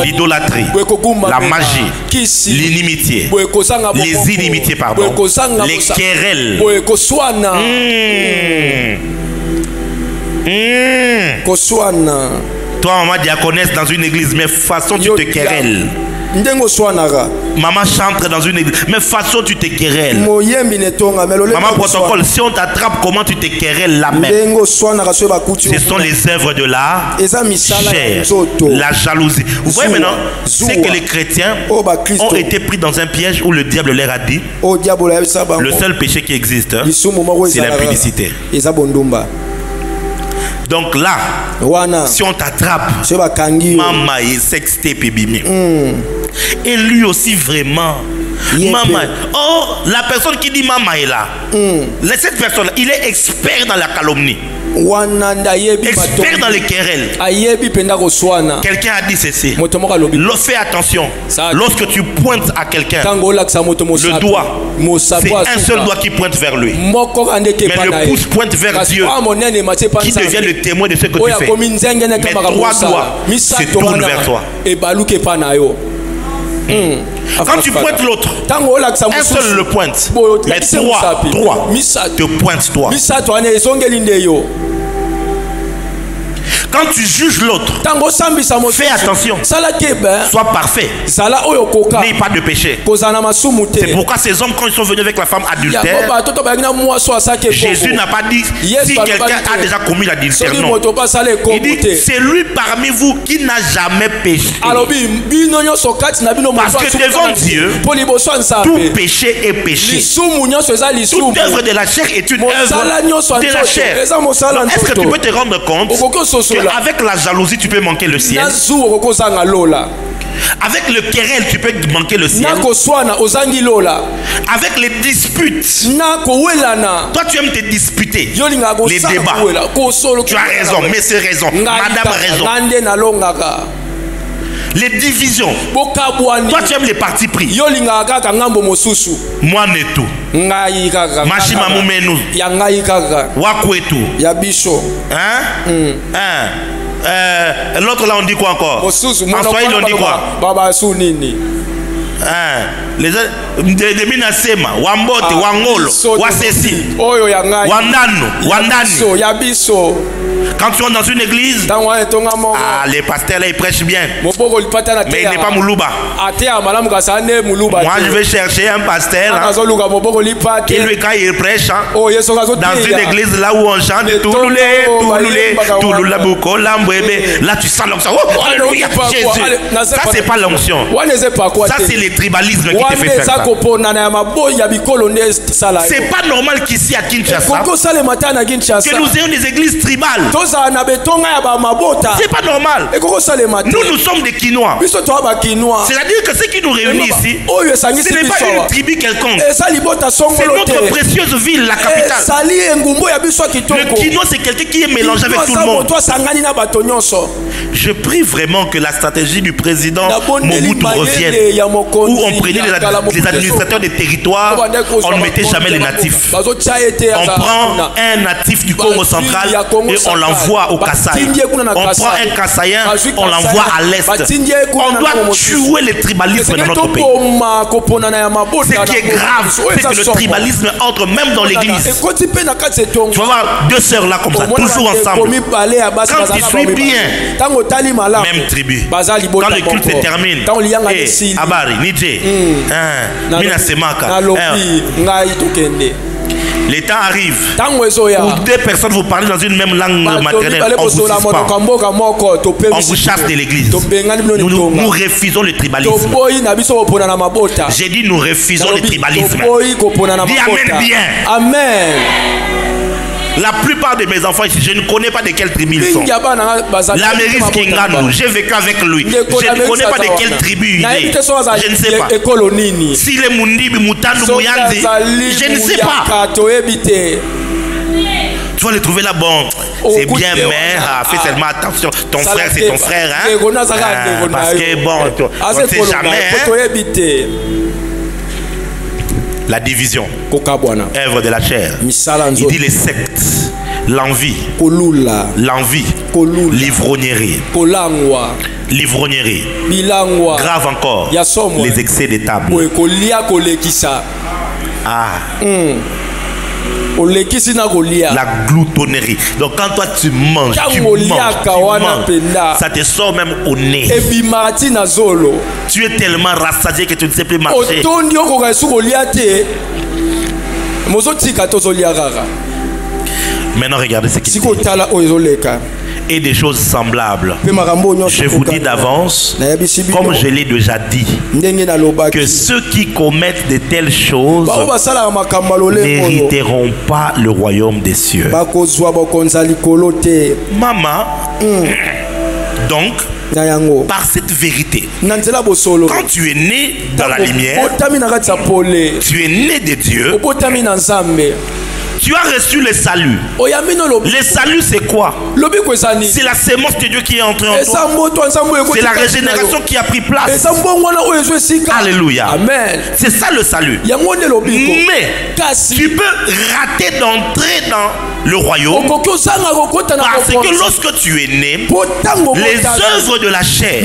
Speaker 1: l'idolâtrie, la magie, l'inimitié, les inimitiés, les querelles. Toi, maman diaconesse dans une église, mais façon tu te querelles. Maman chante dans une église, mais façon tu te querelles. Maman protocole, si on t'attrape, comment tu te querelles la même? Ce sont les œuvres de la chair, la jalousie. Vous voyez maintenant, c'est que les chrétiens ont été pris dans un piège où le diable leur a dit le seul péché qui existe, c'est l'impudicité. Donc là, si on t'attrape, maman est sexté pébimi. Et lui aussi vraiment. Maman. Oh, la personne qui dit maman est là. Cette personne, il est expert dans la calomnie. Expert dans les querelles. Quelqu'un a dit ceci. Fais attention. Lorsque tu pointes à quelqu'un le doigt, c'est un seul doigt qui pointe vers lui. Mais le pouce pointe vers Dieu, qui devient le témoin de ce que tu fais. Mais trois doigts se tournent vers toi. Quand tu pointes l'autre, un seul le pointe, mais trois te pointent toi. Quand tu juges l'autre, fais attention, sois parfait, n'aie pas de péché. C'est pourquoi ces hommes, quand ils sont venus avec la femme adultère, Jésus n'a pas dit si quelqu'un a déjà commis l'adultère. Non, il dit c'est lui parmi vous qui n'a jamais péché. Parce que devant Dieu, tout péché est péché. Toute œuvre de la chair est une œuvre de la chair. Est-ce que tu peux te rendre compte qu'avec la jalousie, tu peux manquer le ciel? Avec le querelle, tu peux manquer le ciel. Avec les disputes, toi tu aimes te disputer, les débats. Tu as raison, mais c'est raison, madame a raison. Les divisions, toi tu aimes les partis pris. Moi netu Mashima Moumenu Wakwetu. L'autre là on dit quoi encore? En Swahili on dit quoi? Les de Minasema, Wambote, Wangolo, Wasesi, Wandano. Quand tu es dans une église, les pasteurs là ils prêchent bien, mais il n'est pas Moulouba. Moi je vais chercher un pasteur qui lui quand il prêche dans une église là où on chante là tu sens l'onction. Oh, alléluia, Jésus. Ça c'est pas l'onction. Ça c'est le tribalisme qui te fait faire ça. C'est pas normal qu'ici à Kinshasa que nous ayons des églises tribales. C'est pas normal. Nous sommes des Kinois. C'est-à-dire que ce qui nous réunit ici, ce n'est pas une tribu quelconque. C'est notre précieuse ville, la capitale. Le Kinois, c'est quelqu'un qui est mélangé avec tout le monde. Je prie vraiment que la stratégie du président Mobutu revienne, où on prenait les administrateurs des territoires, on ne mettait jamais les natifs. On prend un natif du Congo central et on l'envoie au Kasaï. On prend un Kassaïen, on l'envoie à l'est. On doit tuer le tribalisme dans notre pays. Ce qui est grave, c'est que le tribalisme entre même dans l'église. Tu vas voir deux sœurs là comme ça, toujours ensemble. Quand tu suis bien, même tribu. Quand le culte se termine, Abari, Nidje, Minasemaka. Les temps arrivent où deux personnes vous parlent dans une même langue maternelle, on vous suspend. On vous chasse de l'église. Nous refusons le tribalisme. J'ai dit nous refusons le tribalisme. Dis amen bien. Amen. La plupart de mes enfants ici, je ne connais pas de quelle tribu ils sont. L'Amérique Kingano, j'ai vécu avec lui. Je ne connais pas de quelle tribu il est. Je ne sais pas. S'il est Mundibi, Mutanu, Mouyanzi, je ne sais pas. Tu vas le trouver là, bon, c'est bien, mais fais seulement attention. Ton frère, c'est ton frère, hein? Parce que bon, on ne sait jamais, hein? La division, œuvre de la chair. Il dit les sectes, l'envie, l'ivrognerie, grave encore, les excès de table. La gloutonnerie. Donc quand toi tu manges, ça te sort même au nez. Tu es tellement rassasié que tu ne sais plus marcher. Maintenant regardez ce qu'il dit. Et des choses semblables. Je vous dis d'avance, comme je l'ai déjà dit, que ceux qui commettent de telles choses n'hériteront pas le royaume des cieux. Maman, donc, par cette vérité, quand tu es né dans la lumière, tu es né de Dieu, tu as reçu le salut. Le salut, c'est quoi? C'est la sémence de Dieu qui est entrée en toi. C'est la régénération qui a pris place. Alléluia. Amen. C'est ça le salut. Mais tu peux rater d'entrer dans le royaume parce que lorsque tu es né, les œuvres de la chair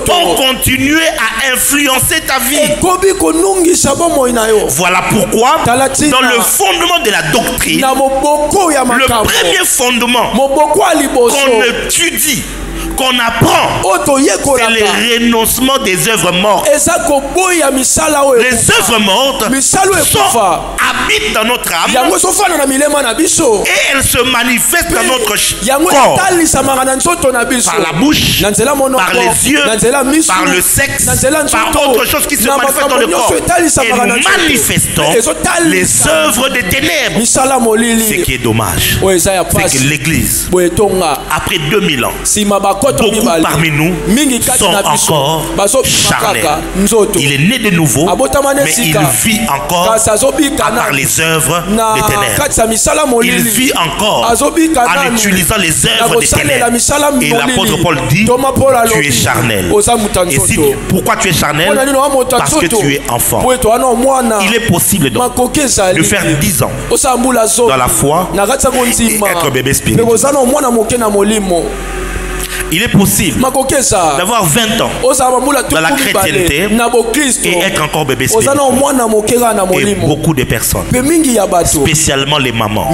Speaker 1: ont continué à influencer ta vie. Voilà pourquoi dans le fondement de la doctrine, le premier fondement qu'on étudie, qu'on apprend, c'est le renoncement des œuvres mortes. Les œuvres mortes habitent dans notre âme et elles se manifestent dans notre corps par la bouche, par les yeux, par le sexe, par autre chose qui se manifeste dans le corps. Et manifestons les œuvres des ténèbres. Ce qui est dommage, c'est que l'Église, après 2000 ans, beaucoup parmi nous sont encore charnels. Il est né de nouveau, mais il vit encore par les œuvres des ténèbres. Il vit encore en utilisant les œuvres des ténèbres. Et l'apôtre Paul dit, tu es charnel. Et si, pourquoi tu es charnel? Parce que tu es enfant. Il est possible donc de faire 10 ans dans la foi et être bébé spirituel. Il est possible d'avoir 20 ans dans la chrétienté et être encore bébé spirituel. Et beaucoup de personnes, spécialement les mamans,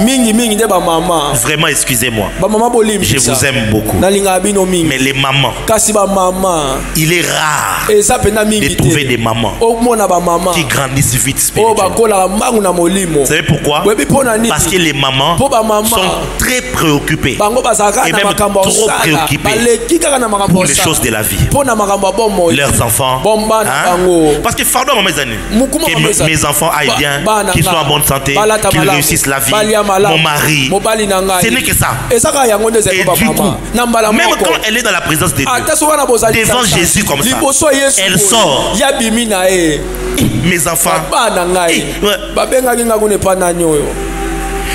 Speaker 1: vraiment excusez-moi, je vous aime beaucoup, mais les mamans, il est rare de trouver des mamans qui grandissent vite spirituellement. Vous savez pourquoi? Parce que les mamans sont très préoccupées et même trop préoccupées pour les choses de la vie, leurs enfants, hein? Parce que pardon mes amis, que mes enfants aillent bien, qu'ils soient en bonne santé, qu'ils réussissent la vie, mon mari, ce n'est que ça. Et du coup, même quand elle est dans la présence de Dieu, devant Jésus comme ça, elle sort. Mes enfants,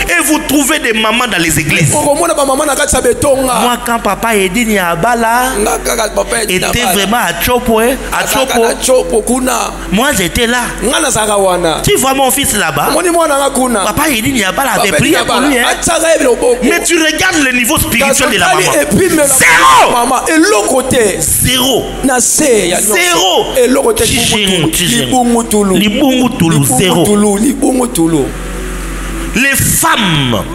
Speaker 1: et vous trouvez des mamans dans les églises. Moi, quand papa Edine Yabala était vraiment à Chopo, moi j'étais là. Tu vois mon fils là-bas, papa Edine Yabala avait prié pour lui. Mais tu regardes le niveau spirituel de la maman. Zéro. Zéro. Les femmes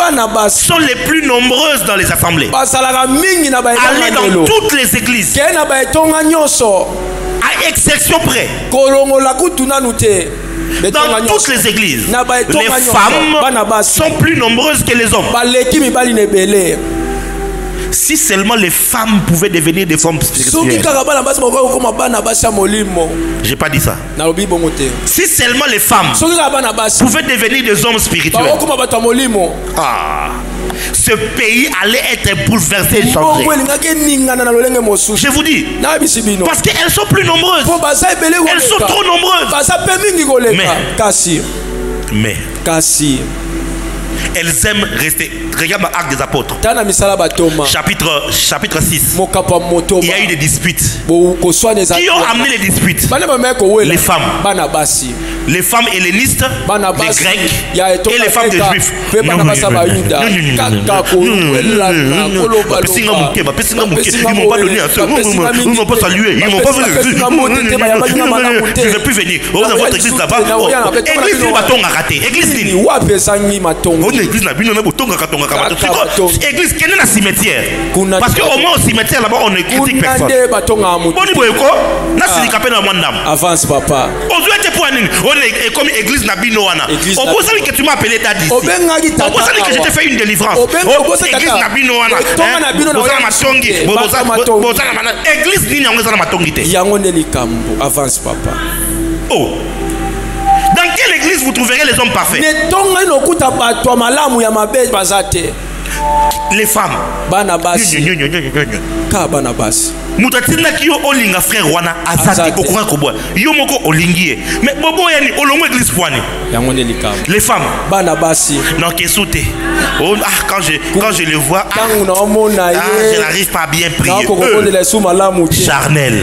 Speaker 1: sont les plus nombreuses dans les assemblées. Allez dans toutes les églises, à exception près. Dans toutes les églises, les femmes sont plus nombreuses que les hommes. Si seulement les femmes pouvaient devenir des femmes spirituelles. J'ai pas dit ça. Si seulement les femmes pouvaient devenir des hommes spirituels, ce pays allait être bouleversé et changé. Je vous dis, parce qu'elles sont plus nombreuses. Elles sont trop nombreuses. Mais elles aiment rester. Regarde Actes des Apôtres, chapitre 6. Il y a eu des disputes. Qui ont amené les disputes? Les femmes. les femmes hellénistes, les Grecs et les femmes des Juifs. Ils m'ont pas donné un seul. Ils m'ont pas salué. Ils m'ont pas fait. Je ne vais plus venir. Vous avez votre église là-bas. Église ni bâton à rater. Église ni. Église na bino na bouton à katonga kabato. Église quel est la cimetière? Parce que au moins au cimetière là-bas on ne critique personne. Boni boyeko na sinikapé na mwandam.
Speaker 2: Avance papa.
Speaker 1: Ozo ete pour nini? On est comme église na bino wana. On pense que tu m'as appelé dadi. On pense que je t'ai fait une délivrance. Église na bino wana. Église nini yango eza na matongi te.
Speaker 2: Yango ne likambo. Avance papa.
Speaker 1: Oh. Dans quelle église vous trouverez les hommes parfaits?
Speaker 2: Ne tonga no kuta bato malamu ya mabe bazate.
Speaker 1: Les femmes.
Speaker 2: Bana basi. Ka bana basi.
Speaker 1: Mutatina ki yo olinga frère wana azati okura koboa. Yo moko olingie. Mais bobo yani olongo église poani.
Speaker 2: Yango ne likambo.
Speaker 1: Les femmes.
Speaker 2: Bana basi.
Speaker 1: Non kesute. Oh quand je le vois je n'arrive pas à bien prier. Charnel.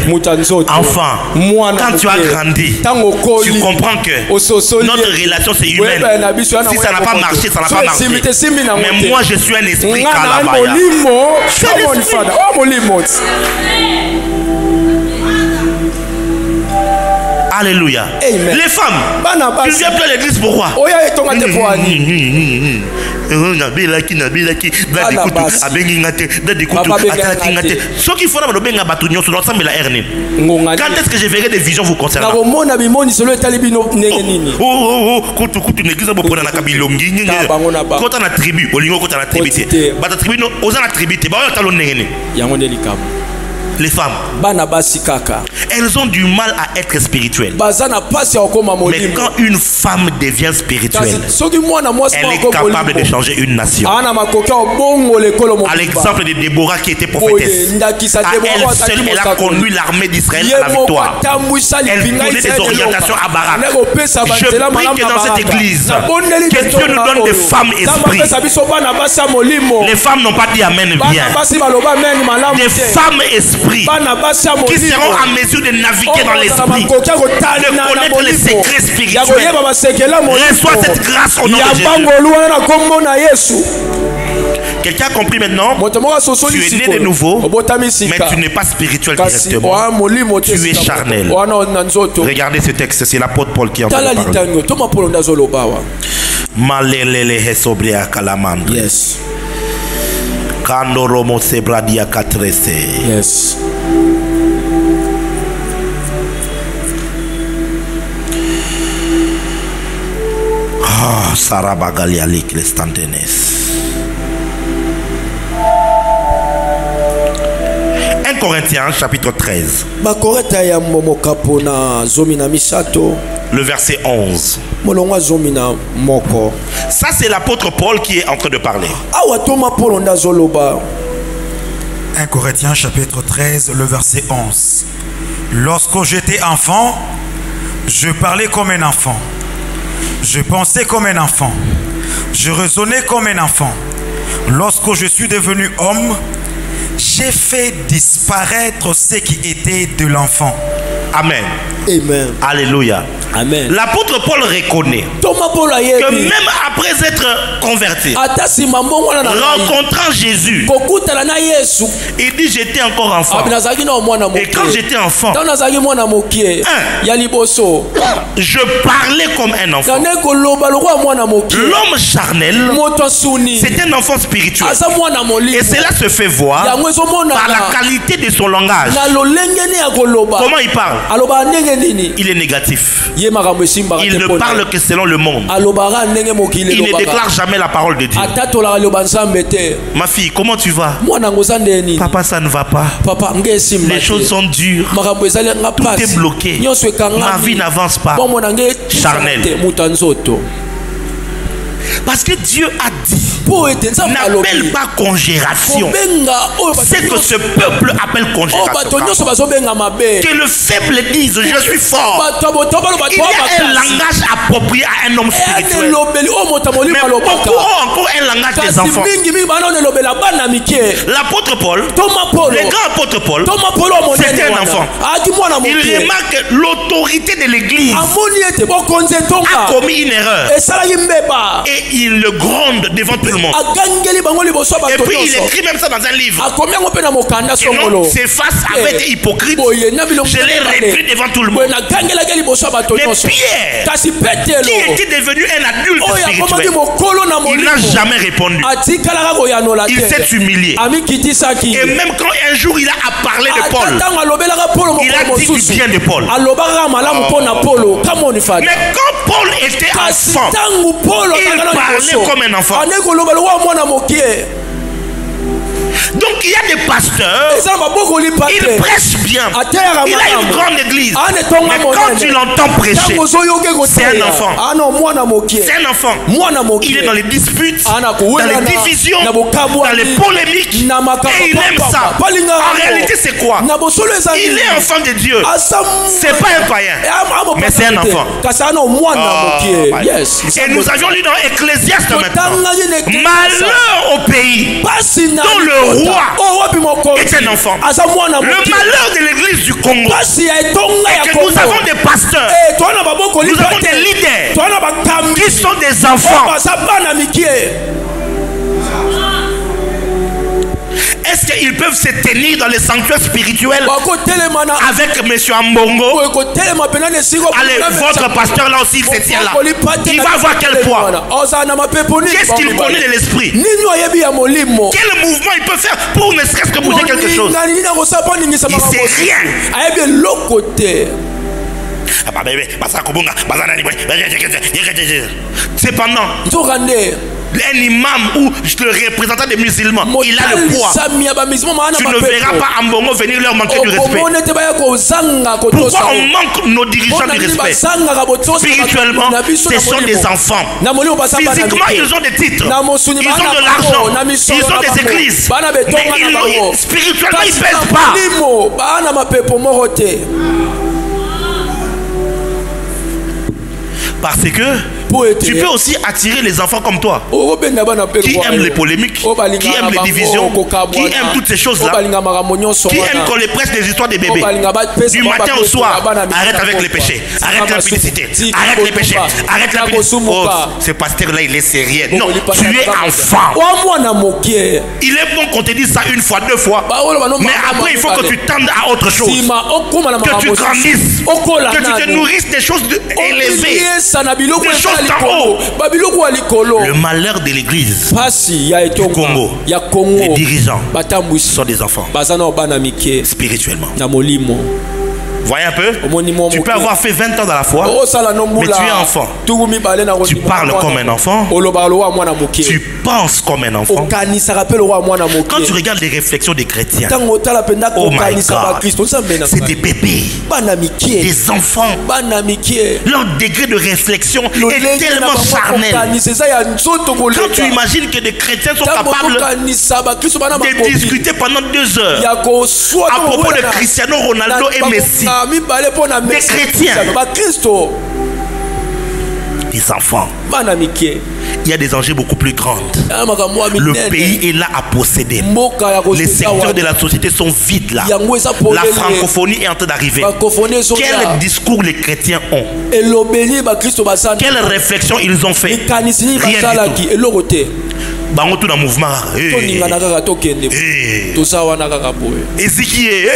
Speaker 1: Enfant. Quand tu as grandi, tu comprends que notre relation c'est humaine. Si ça n'a pas marché, ça n'a pas marché. Mais moi je suis un esprit kalabaya. Alléluia. Amen. Les femmes, tu viens plus à l'église pourquoi? Quand est-ce que je verrai des visions vous concernant? Les femmes, elles ont du mal à être spirituelles. Mais quand une femme devient spirituelle, elle est capable de changer une nation. À l'exemple de Déborah qui était prophétesse, à elle seule, elle a conduit l'armée d'Israël à la victoire. Elle donnait des orientations à Barak. Je prie que dans cette église, que Dieu nous donne des femmes esprits. Les femmes n'ont pas dit amen bien. Des femmes esprits qui seront en mesure de naviguer dans l'esprit, de connaître les secrets spirituels. Reçois cette grâce au nom de Jésus. Quelqu'un a compris maintenant? Tu es né de nouveau, mais tu n'es pas spirituel directement. Tu es charnel. Regardez ce texte, c'est l'apôtre Paul qui en parle. Yes.
Speaker 2: Yes.
Speaker 1: Ah, Sarabagalialik les Stantenes. 1 Corinthiens chapitre 13. Le verset 11. Ça c'est l'apôtre Paul qui est en train de parler.
Speaker 3: 1 Corinthiens chapitre 13, le verset 11. Lorsque j'étais enfant, je parlais comme un enfant. Je pensais comme un enfant. Je raisonnais comme un enfant. Lorsque je suis devenu homme, j'ai fait disparaître ce qui était de l'enfant.
Speaker 1: Amen.
Speaker 2: Amen.
Speaker 1: Alléluia.
Speaker 2: Amen.
Speaker 1: L'apôtre Paul reconnaît que même après être converti, rencontrant Jésus, il dit j'étais encore enfant. Et quand j'étais enfant, je parlais comme un enfant. L'homme charnel, c'est un enfant spirituel. Et cela se fait voir par la qualité de son langage. Comment il parle? Il est négatif. Il ne parle que selon le monde. Il ne déclare jamais la parole de Dieu. Ma fille, comment tu vas? Papa, ça ne va pas. Les choses sont dures. Tout est bloqué. Ma vie n'avance pas. Charnel. Parce que Dieu a dit, n'appelle pas congération. C'est que ce peuple appelle congération. Que le faible dise, je suis fort. Il y a un langage approprié à un homme spirituel. Mais beaucoup ont encore un langage des enfants. L'apôtre Paul, le grand apôtre Paul, c'était un enfant. Il remarque l'autorité de l'église a commis une erreur. Et il le gronde devant tout le monde. Et puis il écrit même ça dans un livre. Et non, ses faces avaient été hypocrites. Je l'ai repris devant tout le monde. Mais Pierre, qui était devenu un adulte spirituel, il n'a jamais répondu. Il s'est humilié. Et même quand un jour il a parlé de Paul, il a dit du bien de Paul. Mais quand Paul était enfant, il parlait comme un enfant. Donc il y a des pasteurs, ils prêchent bien, il a une grande église, mais quand tu l'entends prêcher, c'est un enfant. C'est un enfant. Il est dans les disputes, dans les divisions, dans les polémiques, et il aime ça. En réalité c'est quoi? Il est enfant de Dieu. C'est pas un païen, mais c'est un enfant. Et nous avions lu dans Ecclésiaste maintenant, malheur au pays dont le roi est un enfant. Le malheur de l'église du Congo est que nous avons des pasteurs, nous avons des leaders qui sont des enfants. Est-ce qu'ils peuvent se tenir dans les sanctuaires spirituels avec M. Ambongo? Allez, votre pasteur là aussi, il se tient là. Il va avoir quel poids? Qu'est-ce qu'il connaît de l'esprit? Quel mouvement il peut faire pour ne serait-ce que bouger quelque chose? Il ne sait rien. Cependant, un imam ou le représentant des musulmans, il a le poids. Tu ne verras pas Ambongo venir leur manquer du respect. Pourquoi on manque nos dirigeants du respect? Spirituellement, ce sont des enfants. Physiquement, ils ont des titres, ils ont de l'argent, ils ont des églises, mais spirituellement, ils ne pèsent pas. Parce que tu peux aussi attirer les enfants comme toi qui aiment les polémiques, qui aiment les divisions, qui aiment toutes ces choses-là, qui aiment qu'on les prêche des histoires des bébés. Du matin au soir, arrête avec les péchés, arrête l'impudicité, arrête les péchés, arrête l'impudicité. Oh, ce pasteur-là, il est sérieux. Non, tu es enfant. Il est bon qu'on te dise ça une fois, deux fois, mais après il faut que tu tendes à autre chose, que tu grandisses, que tu te nourrisses des choses élevées, des choses d'en haut. Le malheur de l'église du Congo, les dirigeants sont des enfants spirituellement. Voyez un peu, tu peux avoir fait 20 ans dans la foi, mais tu es enfant. Tu parles comme un enfant, tu penses comme un enfant. Quand tu regardes les réflexions des chrétiens, oh my God, c'est des bébés, des enfants. Leur degré de réflexion est tellement charnel. Quand tu imagines que des chrétiens sont capables de discuter pendant 2 heures à propos de Cristiano Ronaldo et Messi, des chrétiens, des enfants, il y a des enjeux beaucoup plus grands. Le pays est là à posséder. Les secteurs de la société sont vides là. La francophonie est en train d'arriver. Quel discours les chrétiens ont? Quelle réflexion ils ont fait? Rien du tout. Bango tout dans le mouvement. Ézéchiel.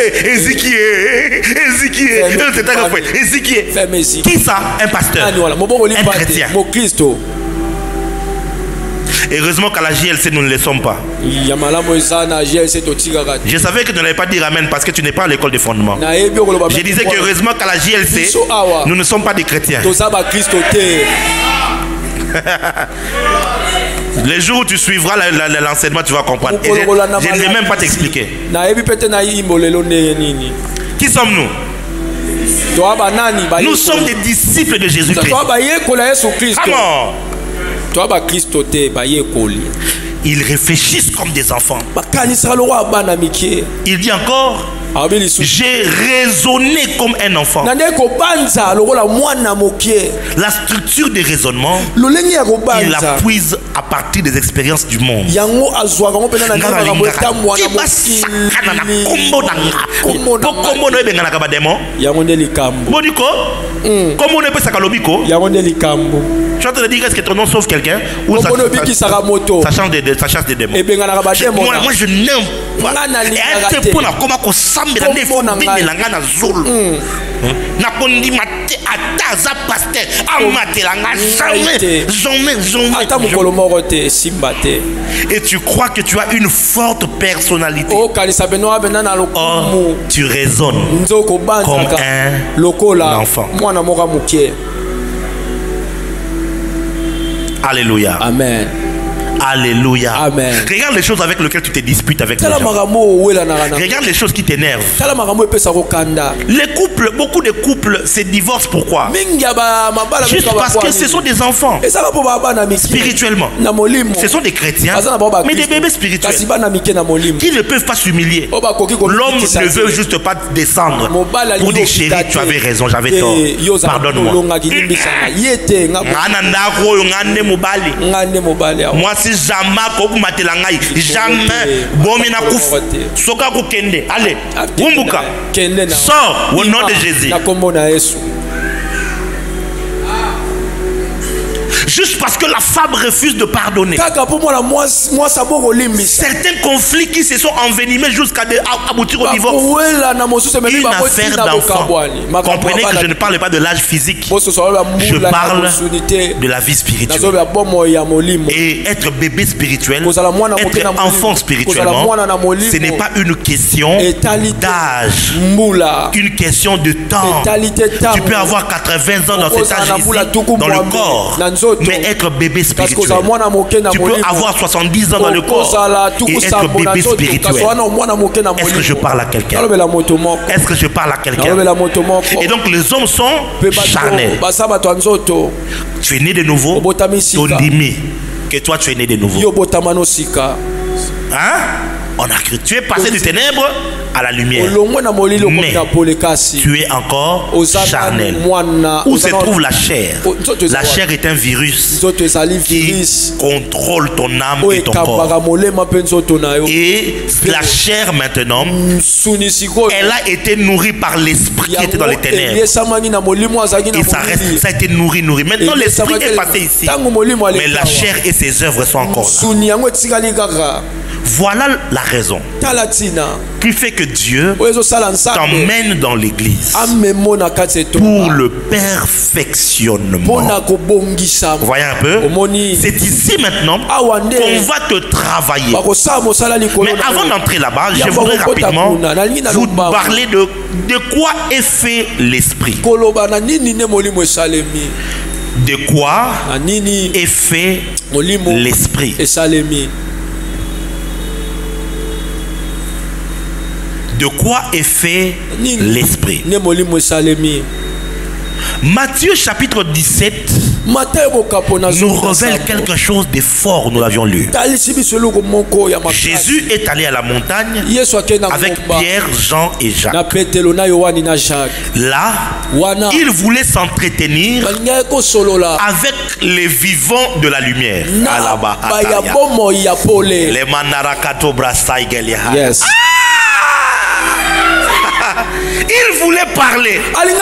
Speaker 1: Qui ça? Un pasteur, un chrétien. Heureusement qu'à la JLC nous ne le sommes pas. Je savais que tu n'allais pas dire amen parce que tu n'es pas à l'école de fondement. Je disais que heureusement qu'à la JLC nous ne sommes pas des chrétiens. Les jours où tu suivras l'enseignement, tu vas comprendre. Et je ne vais même pas t'expliquer. Qui sommes-nous? Nous sommes des disciples de Jésus-Christ. Comment? Ils réfléchissent comme des enfants. Il dit encore, j'ai raisonné comme un enfant. La structure des raisonnements, il la puise à partir des expériences du monde. Tu es en train de dire est-ce que ton nom sauve quelqu'un ou ça chasse des démons. Moi je n'aime pas. Et tu crois que tu as une forte personnalité. Oh, tu raisonnes comme un enfant. Alléluia.
Speaker 2: Amen.
Speaker 1: Alléluia.
Speaker 2: Amen.
Speaker 1: Regarde les choses avec lesquelles tu te disputes avec les gens. Regarde les choses qui t'énervent. Les couples, beaucoup de couples se divorcent. Pourquoi? Juste parce que ce sont des enfants. Spirituellement, ce sont des chrétiens, mais des bébés spirituels qui ne peuvent pas s'humilier. L'homme ne veut juste pas descendre pour dire chérie, tu avais raison, j'avais tort. Pardonne-moi. Moi si jamais bomina kouf soka kukende allez bumbuka sors au nom de Jésus. Juste parce que la femme refuse de pardonner. Certains conflits qui se sont envenimés jusqu'à aboutir au divorce. Une affaire d'enfant. Comprenez que je ne parle pas de l'âge physique. Je parle de la vie spirituelle. Et être bébé spirituel, être enfant spirituellement, ce n'est pas une question d'âge, une question de temps. Tu peux avoir 80 ans dans cet âge ici, dans le corps, mais être bébé spirituel. Tu peux avoir 70 ans dans le corps et être bébé spirituel. Est-ce que je parle à quelqu'un? Est-ce que je parle à quelqu'un? Et donc les hommes sont charnels. Tu es né de nouveau, Tondimi, que toi tu es né de nouveau. Hein? On a cru. Tu es passé du ténèbre à la lumière. Mais tu es encore charnel. Où se trouve la chair? La chair est un virus qui contrôle ton âme et ton corps. Et la chair maintenant, elle a été nourrie par l'esprit qui était dans les ténèbres. Et ça a été nourri. Maintenant l'esprit est passé ici. Mais la chair et ses œuvres sont encore là. Voilà la raison qui fait que Dieu t'emmène dans l'église pour le perfectionnement. Voyez un peu, c'est ici maintenant qu'on va te travailler. Mais avant d'entrer là-bas, je voudrais rapidement vous parler de quoi est fait l'esprit. De quoi est fait l'esprit. De quoi est fait l'esprit? Matthieu chapitre 17 nous révèle quelque chose de fort, nous l'avions lu. Jésus est allé à la montagne avec Pierre, Jean et Jacques. Là, il voulait s'entretenir avec les vivants de la lumière.
Speaker 2: Yes.
Speaker 1: Il voulait parler avec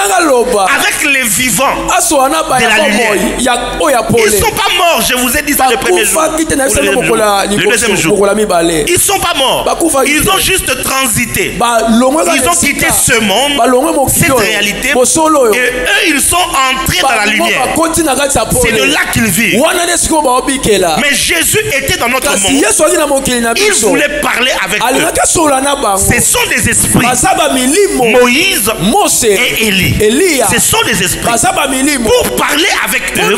Speaker 1: les vivants de la lumière. Ils ne sont pas morts, je vous ai dit ça le premier jour. Le deuxième jour. Ils ne sont pas morts. Ils ont juste transité. Ils ont quitté ce monde, cette réalité. Et eux, ils sont entrés dans la lumière. C'est de là qu'ils vivent. Mais Jésus était dans notre monde. Il voulait parler avec eux. Ce sont des esprits. Moïse et Élie. Ce sont des esprits. Pour parler avec eux,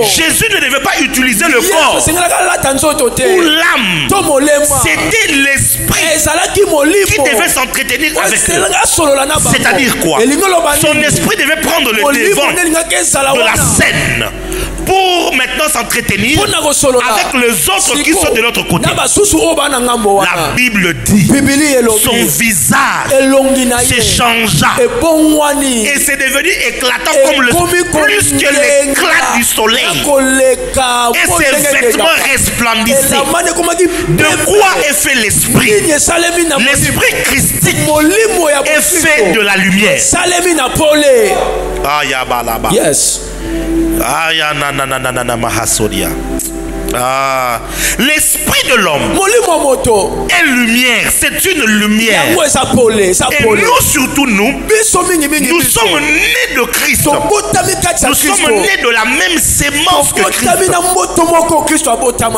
Speaker 1: Jésus ne devait pas utiliser le corps ou l'âme. C'était l'esprit qui devait s'entretenir avec eux. C'est-à-dire quoi? Son esprit devait prendre le devant de la scène pour maintenant s'entretenir avec les autres qui sont de l'autre côté. La Bible dit son visage se changea et c'est devenu éclatant comme plus que l'éclat du soleil et ses vêtements resplendissaient. De quoi est fait l'esprit? L'esprit christique est fait de la lumière.
Speaker 2: Yes.
Speaker 1: L'esprit de l'homme est lumière, c'est une lumière. Et nous, surtout nous sommes nés de Christ. Nous sommes nés de la même sémence que Christ.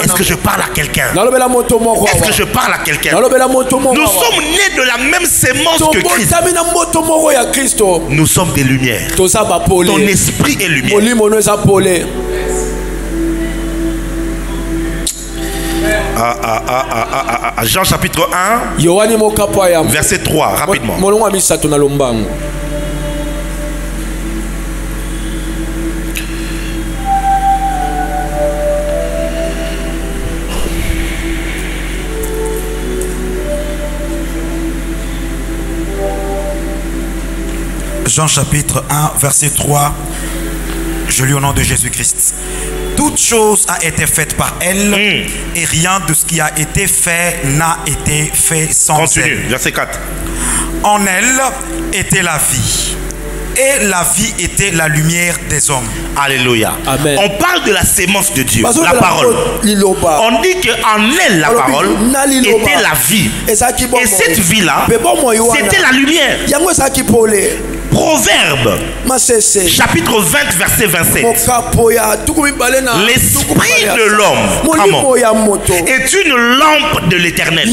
Speaker 1: Est-ce que je parle à quelqu'un? Est-ce que je parle à quelqu'un? Nous sommes nés de la même sémence que Christ. Nous sommes des lumières. Ton esprit est lumière. Jean chapitre 1 verset 3 rapidement.
Speaker 3: Jean chapitre 1 verset 3. Je lis au nom de Jésus-Christ. Toute chose a été faite par elle et rien de ce qui a été fait n'a été fait sans elle.
Speaker 1: Verset 4.
Speaker 3: En elle était la vie et la vie était la lumière des hommes.
Speaker 1: Alléluia.
Speaker 2: Amen.
Speaker 1: On parle de la sémence de Dieu, la parole. On dit qu'en elle, la parole était la vie. Et cette vie-là, c'était la lumière. Proverbe chapitre 20 verset 27. L'esprit de l'homme est une lampe de l'Éternel.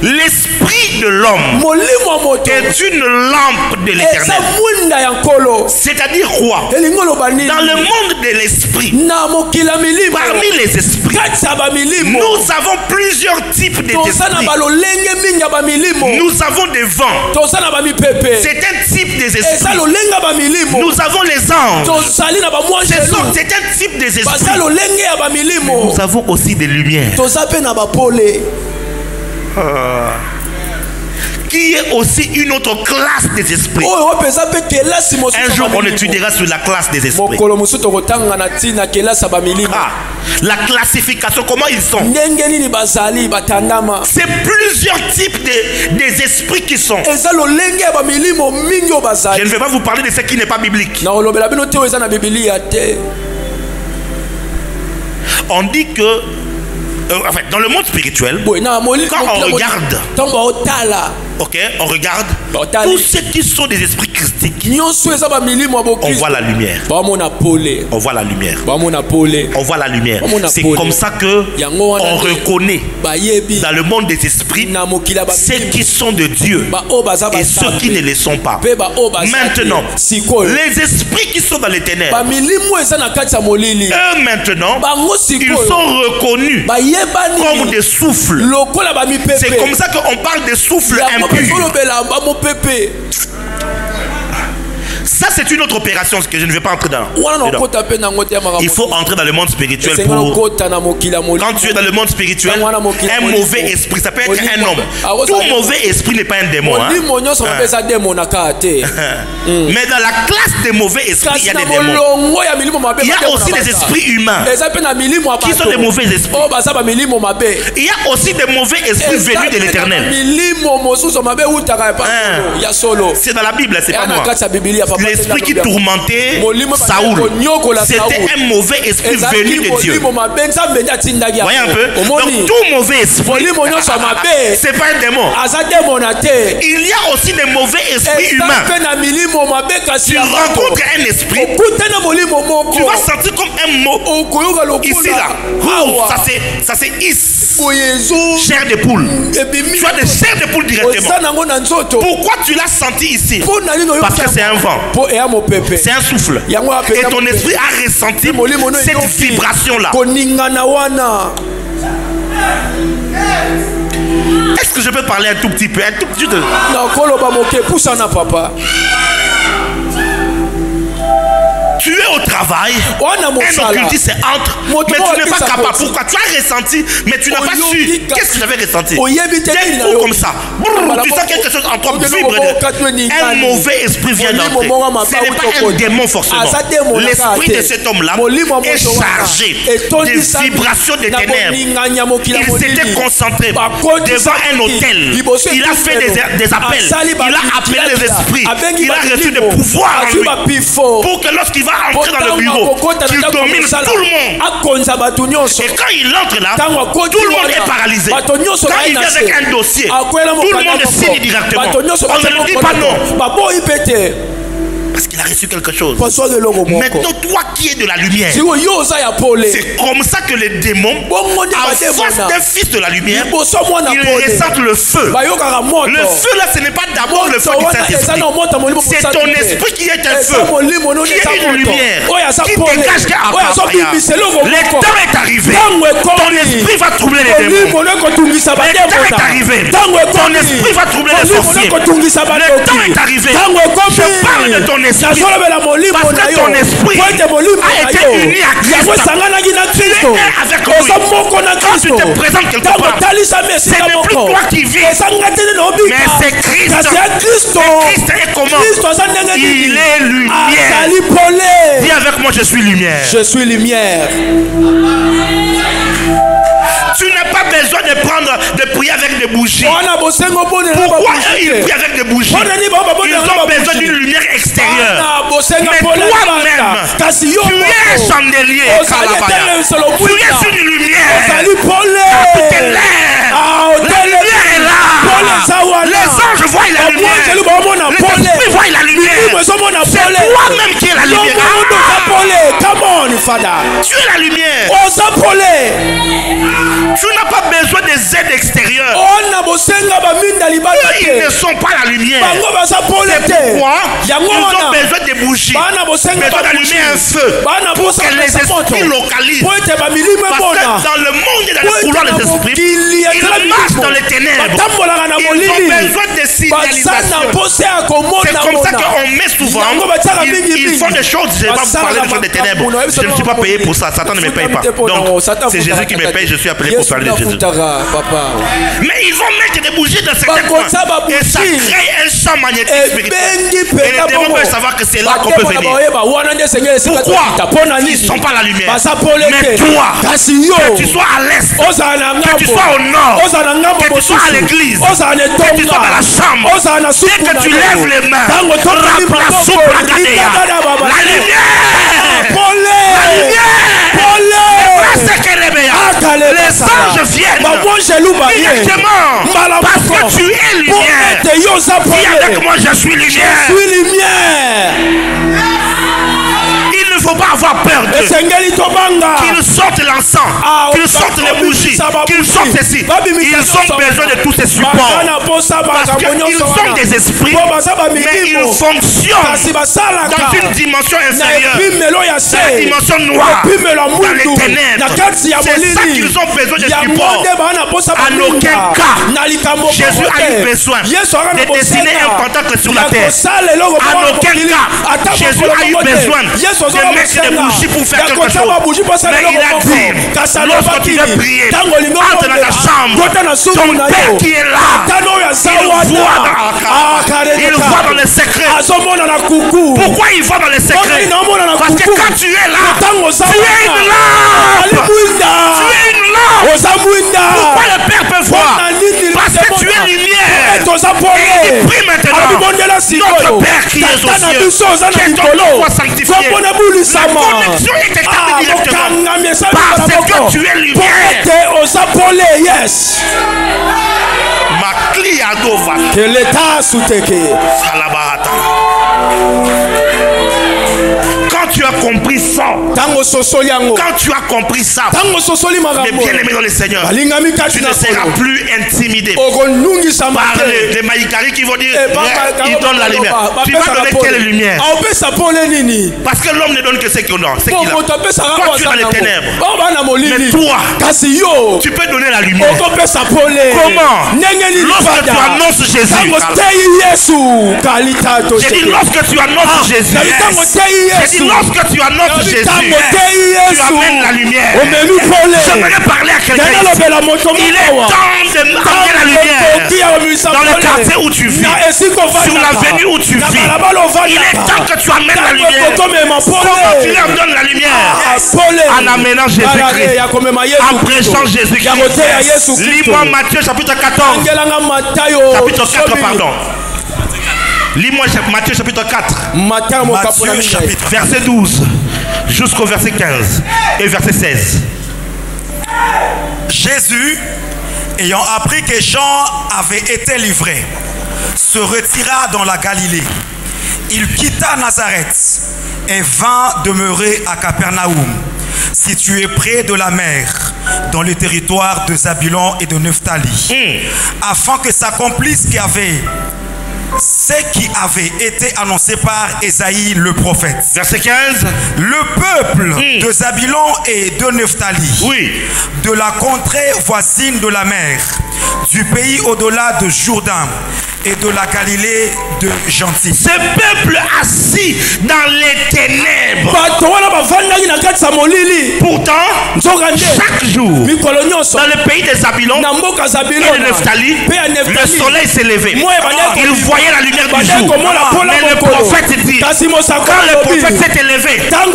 Speaker 1: L'esprit de l'homme est une lampe de l'Éternel. C'est-à-dire quoi? Dans le monde de l'esprit, parmi les esprits, nous avons plusieurs types d'esprits. Nous avons des vents. C'est un type des esprits. Nous avons les anges. C'est un type des esprits. Nous avons aussi des lumières. Qui est aussi une autre classe des esprits. Un jour on étudiera sur la classe des esprits. La classification, comment ils sont. C'est plusieurs types des esprits qui sont. Je ne vais pas vous parler de ce qui n'est pas biblique. On dit que dans le monde spirituel, quand on regarde, on regarde tous ceux qui sont des esprits christiques, on voit la lumière. On voit la lumière. On voit la lumière. C'est comme ça que on reconnaît dans le monde des esprits ceux qui sont de Dieu et ceux qui ne le sont pas. Maintenant, les esprits qui sont dans les ténèbres, eux maintenant, ils sont reconnus comme des souffles. C'est comme ça qu'on parle des souffles impurs. Ça c'est une autre opération que je ne vais pas entrer dans. Il faut entrer dans le monde spirituel pour... Quand tu es dans le monde spirituel, un mauvais esprit, ça peut être un homme. Tout mauvais esprit n'est pas un démon. Hein? Mais dans la classe des mauvais esprits, il y a des démons. Il y a aussi des esprits humains qui sont des mauvais esprits. Il y a aussi des mauvais esprits venus de l'Éternel. C'est dans la Bible, c'est pas moi. L'esprit qui tourmentait Saoul, c'était un mauvais esprit venu de Dieu. Voyez un peu. Donc tout mauvais esprit, c'est pas un démon. Il y a aussi des mauvais esprits humains. Tu rencontres un esprit, tu vas sentir comme un mot ici là. Ça c'est is, chair de poule. Tu as des chairs de poule directement. Pourquoi tu l'as senti ici? Parce que c'est un vent. C'est un souffle. Et ton esprit a ressenti cette vibration-là. Est-ce que je peux parler un tout petit peu? travail, un occultiste entre, mais tu n'es pas capable. Pourquoi? Tu as ressenti, mais tu n'as pas su. Qu'est-ce que j'avais ressenti? D'un coup comme ça, tu sens quelque chose en toi vibre. Un mauvais esprit vient d'entrer. Ce n'est pas un démon forcément. L'esprit de cet homme-là est chargé des vibrations des ténèbres. Il s'était concentré devant un hôtel. Il a fait des appels. Il a appelé les esprits. Il a reçu des pouvoirs en lui pour que lorsqu'il va entrer dans le bureau, qu'il domine tout le monde. Et quand il entre là, tout le monde est paralysé. Quand il vient avec un dossier, tout le monde signe directement. On ne lui dit pas non. Parce qu'il a reçu quelque chose. Maintenant, toi qui es de la lumière, c'est comme ça que les démons, en face d'un fils de la lumière, ils ressentent le feu. Le feu là, ce n'est pas d'abord le feu du Saint-Esprit. C'est ton esprit qui est un feu, qui est une lumière, qui dégage le temps est arrivé. Ton esprit va troubler les démons. Le temps est arrivé. Ton esprit va troubler les sorciers. Le temps est arrivé. Je parle de ton esprit. Parce que ton esprit a été uni à Christ. Tu es avec lui. Quand tu te présentes quelque part, ce n'est plus toi qui vis, mais c'est Christ. Christ est comment? Il est lumière. Dis avec moi, je suis lumière.
Speaker 2: Je suis lumière.
Speaker 1: Tu n'as pas besoin de prier avec des bougies. Pourquoi ils prient avec des bougies? Ils ont besoin d'une lumière extérieure. Mais toi-même, tu es un chandelier. Tu es une lumière. Tout est l'air. La lumière est là. Les anges voient la lumière. Les esprits voient la lumière. C'est toi-même qui es la lumière. Tu es la lumière. Tu n'as pas besoin des aides extérieures. Ils ne sont pas la lumière. C'est pourquoi ils ont besoin des bougies. Besoin d'allumer un feu pour que les esprits localisent. Parce que dans le monde et dans le couloir des esprits, ils marchent dans les ténèbres. Ils ont besoin de signalisation. C'est comme ça qu'on met souvent. Ils font des choses. Je ne vais pas vous parler des choses des ténèbres. Je ne suis pas payé pour ça. Satan ne me paye pas. Donc c'est Jésus qui me paye. Je suis appelé pour parler de Jésus. Mais ils vont mettre des bougies dans certains coins. Et ça crée un champ magnétique spirituel. Et les démons peuvent savoir que c'est là qu'on peut venir. Pourquoi? Ils ne sont pas la lumière. Mais toi, que tu sois à l'est, que tu sois au nord, que tu sois à l'église, que tu sois dans la chambre, dès que tu lèves les mains, la lumière, les anges viennent directement parce que tu es lumière. Dis avec moi, je suis lumière. Il ne faut pas avoir peur d'eux. Qu'ils sortent l'encens, qu'ils sortent les bougies, qu'ils sortent ceci. Ils ont besoin de tous ces supports. Parce qu'ils sont des esprits, mais ils fonctionnent dans une dimension inférieure. C'est la dimension noire, dans les ténèbres. C'est ça qu'ils ont besoin de support. En aucun cas, Jésus a eu besoin de dessiner un pentacle sur la terre. En aucun cas, Jésus a eu besoin de mettre des bougies pour faire quelque chose. Mais il a dit, lorsque tu veux prier, entre dans ta chambre, ton Père qui est là, il voit dans les secrets. Pourquoi il voit dans les secrets? Parce que quand tu es là, tu es une lampe. Tu es une lampe. Pourquoi le Père peut voir? Parce que tu es lumière. Et il prie maintenant, notre Père qui est aux cieux, que ton nom soit sanctifié. La connexion est établie directement parce que tu es lumière. Ma cliadova.
Speaker 2: Que l'État souteke.
Speaker 1: Salabahata. Quand tu as compris ça, quand tu as compris ça, mes bien-aimés dans le Seigneur, tu ne seras plus intimidé par les maïkari qui vont dire ils donnent la lumière. Tu vas donner quelle lumière? Parce que l'homme ne donne que ce qu'il a. Toi tu es dans les ténèbres. Mais toi, tu peux donner la lumière. Comment? Lorsque tu annonces Jésus. J'ai dit lorsque tu annonces Jésus. J'ai dit lorsque tu annonces Jésus, tu amènes la lumière. J'aimerais parler à quelqu'un ici. Il est temps d'amener la lumière dans le quartier où tu vis, sur l'avenue où tu vis. Il est temps que tu amènes la lumière. Comment tu leur donnes la lumière? En amenant Jésus-Christ, en prêchant Jésus-Christ. Lis-moi Matthieu chapitre 14. Chapitre 4, pardon. Lis-moi Matthieu chapitre 4. Matthieu chapitre verset 12 jusqu'au verset 15 et verset 16.
Speaker 3: Jésus, ayant appris que Jean avait été livré, se retira dans la Galilée. Il quitta Nazareth et vint demeurer à Capernaum, situé près de la mer, dans le territoire de Zabulon et de Nephtali, afin que s'accomplisse ce qui avait été annoncé par Ésaïe le prophète.
Speaker 1: Verset 15.
Speaker 3: Le peuple de Zabulon et de Nephtali, de la contrée voisine de la mer, du pays au-delà de Jourdain et de la Galilée de Gentil.
Speaker 1: Ce peuple assis dans les ténèbres. Pourtant, chaque jour, dans le pays de Zabulon et de Nephtali, le soleil s'est levé. Il voyait la lumière du jour. Mais le prophète dit, quand le prophète s'est élevé dans le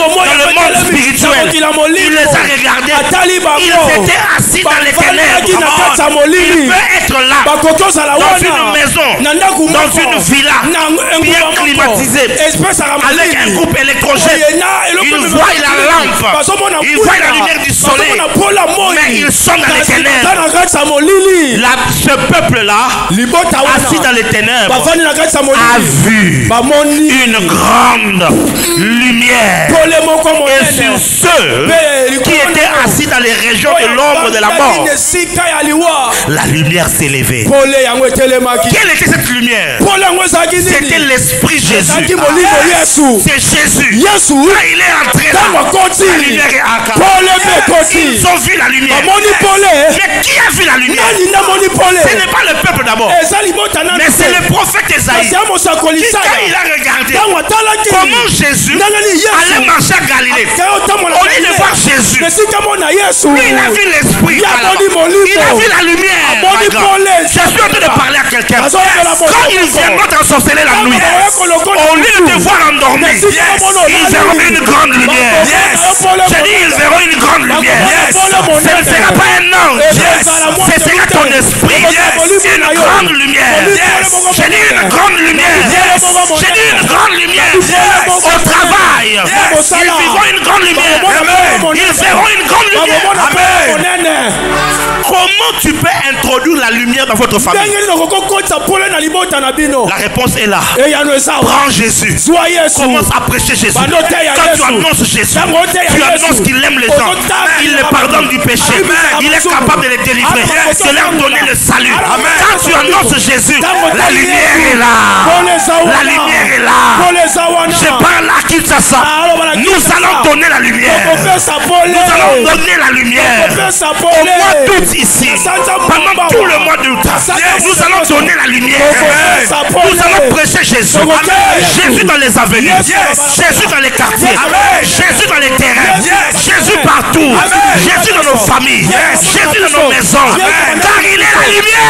Speaker 1: monde spirituel, il les a regardés. Ils étaient assis dans les ténèbres. Il peut être là, dans une maison, dans une villa bien climatisée, avec un groupe électrogène. Il voit la lampe, il voit la lumière du soleil, mais ils sont dans les ténèbres. Ce peuple-là, assis dans les ténèbres, a vu une grande lumière. Et sur ceux qui étaient assis dans les régions de l'ombre de la mort, la lumière s'est levée. Quelle était cette lumière? C'était l'Esprit Jésus. C'est Jésus. Quand il est entré là, la lumière est apparue. Ils ont vu la lumière. Mais qui a vu la lumière? Ce n'est pas le peuple d'abord, mais c'est le prophète Ésaïe qui, quand il a regardé comment Jésus allait marcher à Galilée, au lieu de voir Jésus, lui, il a vu l'Esprit, il a vu la lumière. Je suis en train de parler à quelqu'un. Quand ils viendront t'ensorceler la nuit, au lieu de voir endormi, ils verront une grande lumière. Je dis, ils verront une grande lumière. Ce ne sera pas un ange, ce sera ton esprit. Une grande lumière. Je dis une grande lumière. J'ai dit une grande lumière. Au travail, ils verront une grande lumière. Ils verront une grande lumière. Amen. Comment tu peux introduire la lumière dans votre famille? La réponse est là. Prends Jésus. Commence à prêcher Jésus. Quand tu annonces Jésus, tu annonces qu'il aime les gens, il les pardonne du péché, il est capable de les délivrer, de leur donner le salut. Quand tu annonces Jésus, la lumière est là. La lumière est là. Je parle à qui ça sent. Nous allons donner la lumière. Nous allons donner la lumière. Au mois d'août ici, pendant tout le mois d'août, nous allons donner la lumière. Nous allons prêcher Jésus. Jésus dans les avenues, Jésus dans les quartiers, Jésus dans les terrains, Jésus partout, Jésus dans nos familles, Jésus dans nos maisons, car il est la lumière.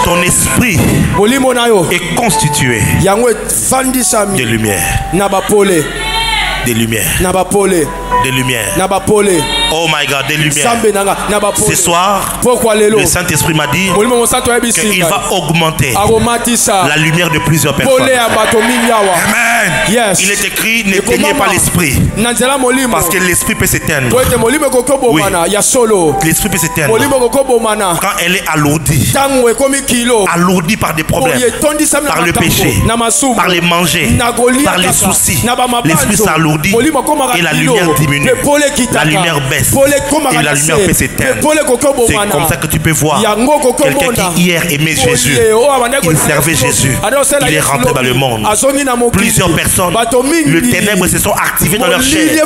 Speaker 1: Ton esprit est constitué de lumière. Des lumières. Des lumières. Oh my God, des lumières. Ce soir, le Saint-Esprit m'a dit qu'il va augmenter la lumière de plusieurs personnes. Amen. Yes. Il est écrit, n'éteignez pas l'esprit, parce que l'esprit peut s'éteindre. Oui. L'esprit peut s'éteindre quand elle est alourdie par des problèmes, par le péché, par les manger, par les soucis. L'esprit s'alourdit. s'alourdit et la lumière diminue. La lumière baisse et la lumière fait s'éteindre. C'est comme ça que tu peux voir quelqu'un qui hier aimait Jésus. Il servait Jésus. Il est rentré dans le monde. Plusieurs personnes, le ténèbre se sont activées dans leur chair. Et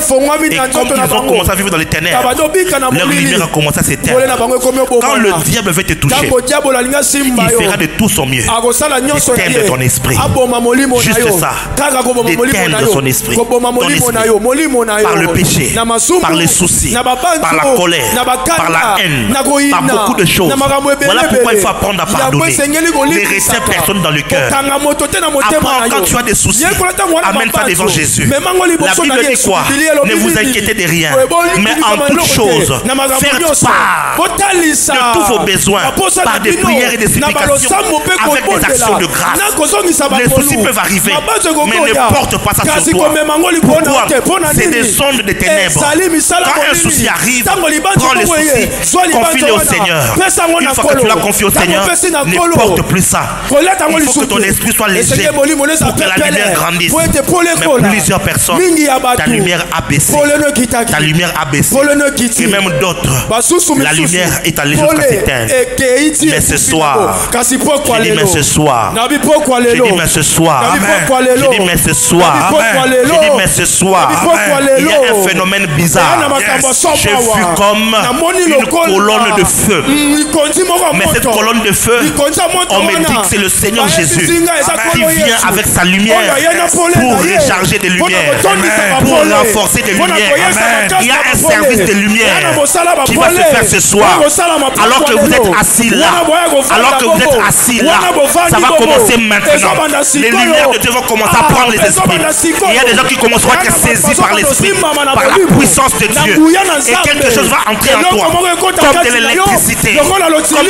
Speaker 1: comme ils ont commencé à vivre dans les ténèbres, leur lumière a commencé à s'éteindre. Quand le diable veut te toucher, il fera de tout son mieux d'éteindre ton esprit. Juste ça, d'éteindre son esprit. Ton esprit. Par le péché, par les soucis, par la colère, par la haine, par beaucoup de choses. Voilà pourquoi il faut apprendre à pardonner. Ne rester personne dans le cœur. Apprends quand tu as des soucis, amène ça devant Jésus. La Bible dit quoi? Ne vous inquiétez de rien, mais en toutes choses, faites part de tous vos besoins par des prières et des supplications avec des actions de grâce. Les soucis peuvent arriver, mais ne porte pas ça sur toi. Pourquoi? C'est des ondes de ténèbres. Quand un souci arrive, prends les soucis, confie-les au Seigneur. Une fois que tu l'as confié au Seigneur, ne porte plus ça. Il faut que ton esprit soit léger pour que la lumière grandisse. Mais plusieurs personnes, ta lumière a baissé. Ta lumière a baissé. Et même d'autres, la lumière est allée jusqu'à s'éteindre. Mais ce soir, je dis mais ce soir, je dis mais ce soir, je dis mais ce soir, je dis mais ce soir, il y a un phénomène bizarre. J'ai vu comme une colonne de feu. Mais cette colonne de feu, on me dit que c'est le Seigneur Jésus qui vient avec sa lumière pour recharger des lumières, pour renforcer des lumières. Il y a un service de lumière qui va se faire ce soir. Alors que vous êtes assis là, ça va commencer maintenant. Les lumières de Dieu vont commencer à prendre les esprits. Il y a des gens qui commenceront à être saisis par l'esprit, par la puissance de Dieu. Et quelque chose va entrer en toi, comme de l'électricité, comme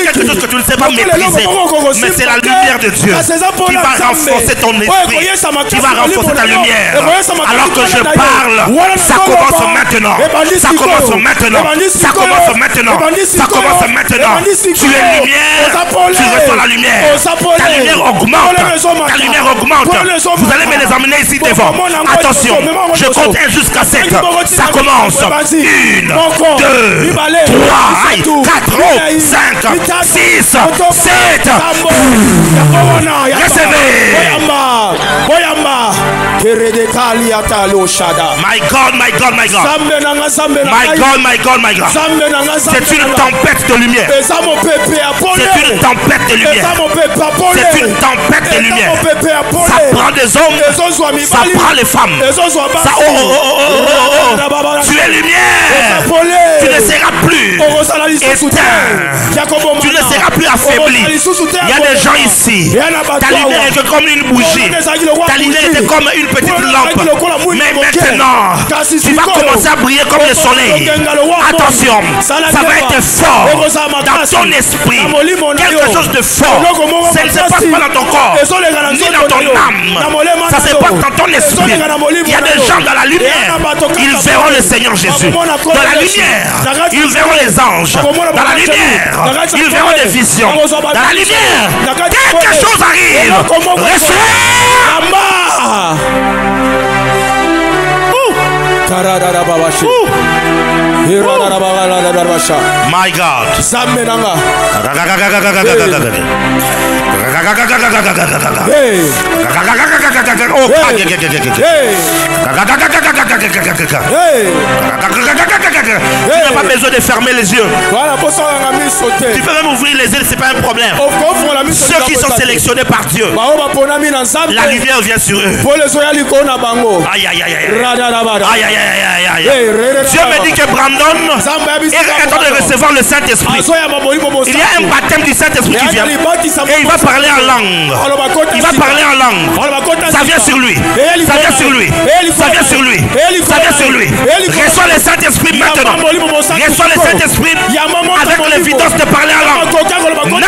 Speaker 1: quelque chose que tu ne sais pas maîtriser. Mais c'est la lumière de Dieu qui va renforcer ton esprit, qui va renforcer ta lumière. Alors que je parle, ça commence maintenant. Ça commence maintenant. Ça commence maintenant. Ça commence maintenant. Tu es lumière, tu reçois la lumière. Ta lumière augmente. Ta lumière augmente. Vous allez me les emmener ici devant. Attention, je compte 1 jusqu'à 7. Ça commence. 1, 2, 3, 4, 5, 6, 7. Recevez. My God, my God, my God. My God, my God, my God. C'est une tempête de lumière. C'est une tempête de lumière. C'est une tempête de lumière. Ça prend des hommes, ça prend les femmes. Ça, tu es lumière. Tu ne seras plus éteint. Tu ne seras plus affaibli. Il y a des gens ici. Ta lumière est comme une bougie. Ta lumière était comme une petite lampe. Mais maintenant, tu vas commencer à briller comme le soleil. Attention, ça va être fort dans ton esprit. Quelque chose de fort. Ça ne se passe pas dans ton corps, ni dans ton âme. Ça se passe dans ton esprit. Il y a des gens dans la lumière. Ils verront le Seigneur Jésus. Dans la lumière, ils verront les anges. Dans la lumière, ils verront des visions. Dans la lumière, quelque chose arrive. Recevez. My God. Tu n'as pas besoin de fermer les yeux. Tu peux même ouvrir les yeux, c'est pas un problème. Ceux qui sont sélectionnés par Dieu, la lumière vient sur eux. Aïe aïe aïe aïe. Dieu me dit que Brandon est en train de recevoir le Saint-Esprit. Il y a un baptême du Saint-Esprit qui vient. Et il va parler en langue. Il va parler en langue. Ça vient sur lui. Ça vient sur lui. Ça vient sur lui. Ça vient sur lui. Reçois le Saint-Esprit maintenant. Reçois le Saint-Esprit avec l'évidence de parler en langue. Non!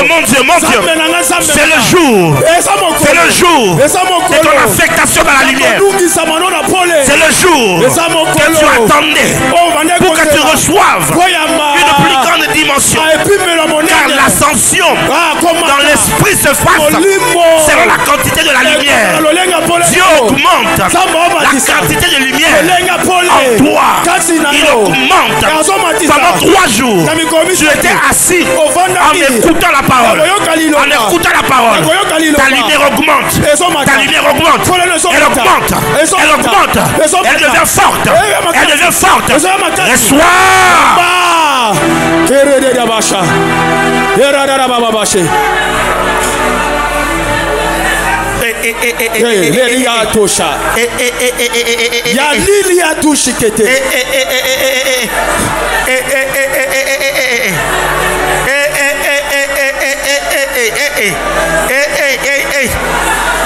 Speaker 1: Mon Dieu, mon Dieu. C'est le jour. C'est le jour de ton affectation dans la lumière. C'est le jour que tu attendais pour que tu reçoives une plus grande dimension dimension. Car l'ascension dans l'esprit se fasse selon la quantité de la lumière. Dieu augmente la quantité de lumière en toi. Il augmente. Pendant 3 jours, tu étais assis en écoutant la parole. En écoutant la parole, ta lumière augmente. Ta lumière augmente. Elle augmente. Elle augmente. Elle devient forte. Elle devient forte. Reçois.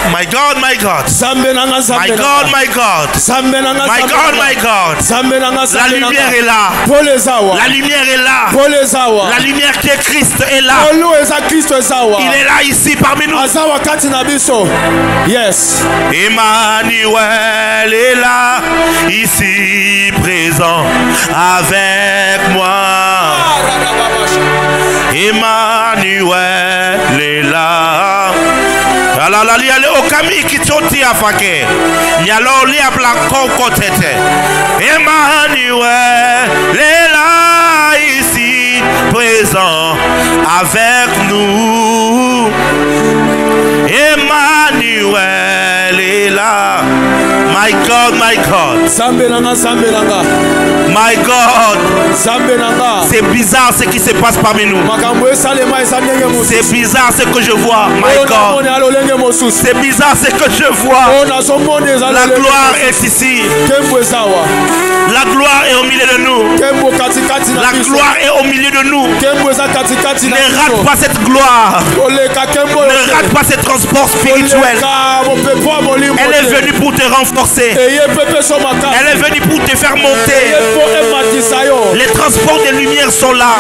Speaker 1: My God, my God. My God, my God. My God, my God. La lumière est là. La lumière est là. La lumière qui est Christ est là. Il est là ici parmi nous.
Speaker 3: Yes.
Speaker 1: Emmanuel est là, ici présent avec moi. Emmanuel est là. Alors, il y a le okami qui t'oti à faké. Il y a l'oli à blanco côté. Emmanuel est là, ici présent avec nous. Emmanuel est là. My God, my God. My God. C'est bizarre ce qui se passe parmi nous. C'est bizarre ce que je vois. My God. C'est bizarre ce que je vois. La gloire est ici. La gloire est au milieu de nous. La gloire est au milieu de nous. Ne rate pas cette gloire. Ne rate pas ce transport spirituel. Elle est venue pour te renforcer. Elle est venue pour te faire monter. Les transports de lumière sont là.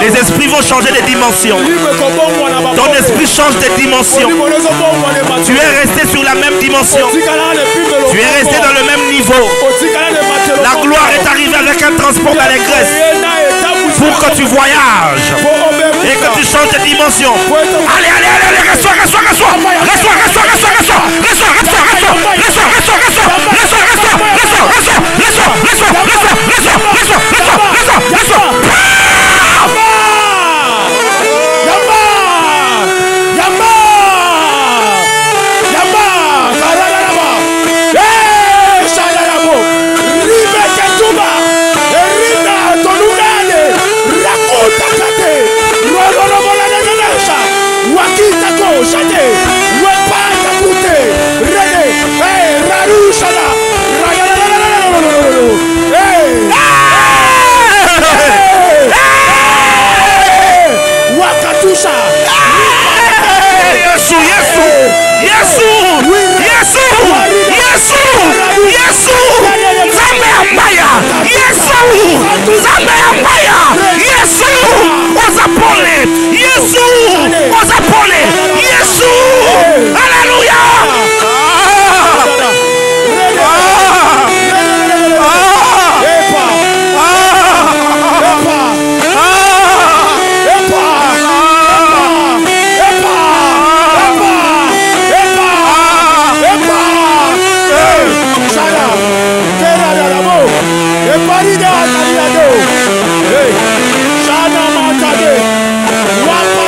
Speaker 1: Les esprits vont changer de dimension. Ton esprit change de dimension. Tu es resté sur la même dimension. Tu es resté dans le même niveau. La gloire est arrivée avec un transport d'allégresse pour que tu voyages et que tu changes de dimension. Allez, allez, allez, reçois.
Speaker 3: Hey, Shana Matade, Wapa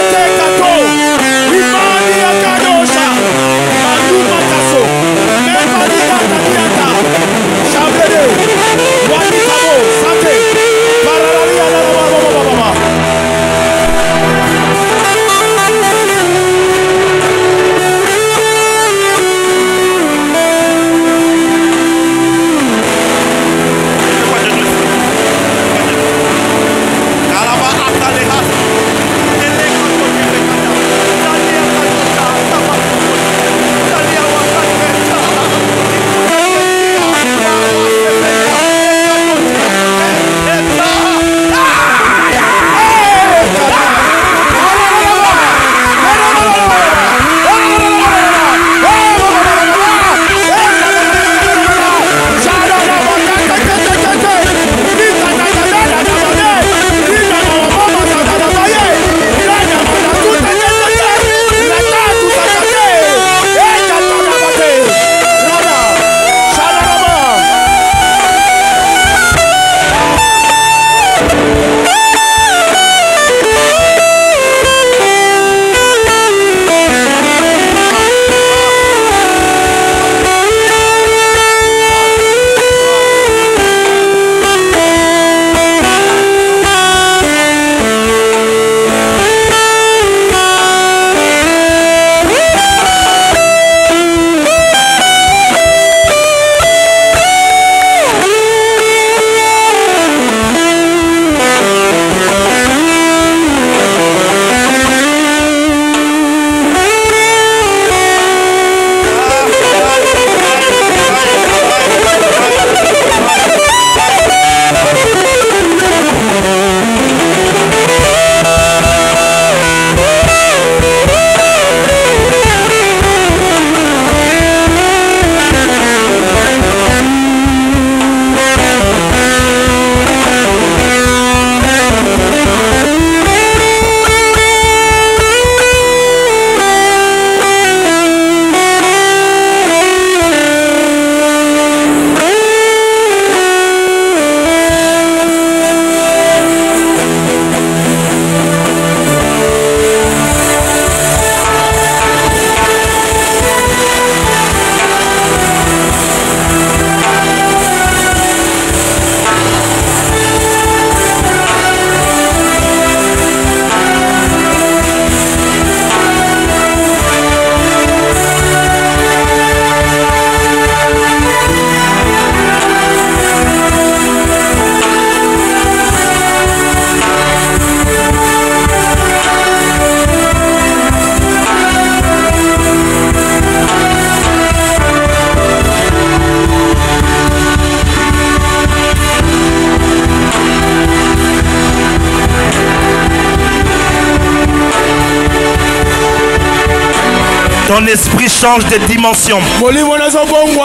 Speaker 1: Ton esprit change de dimension.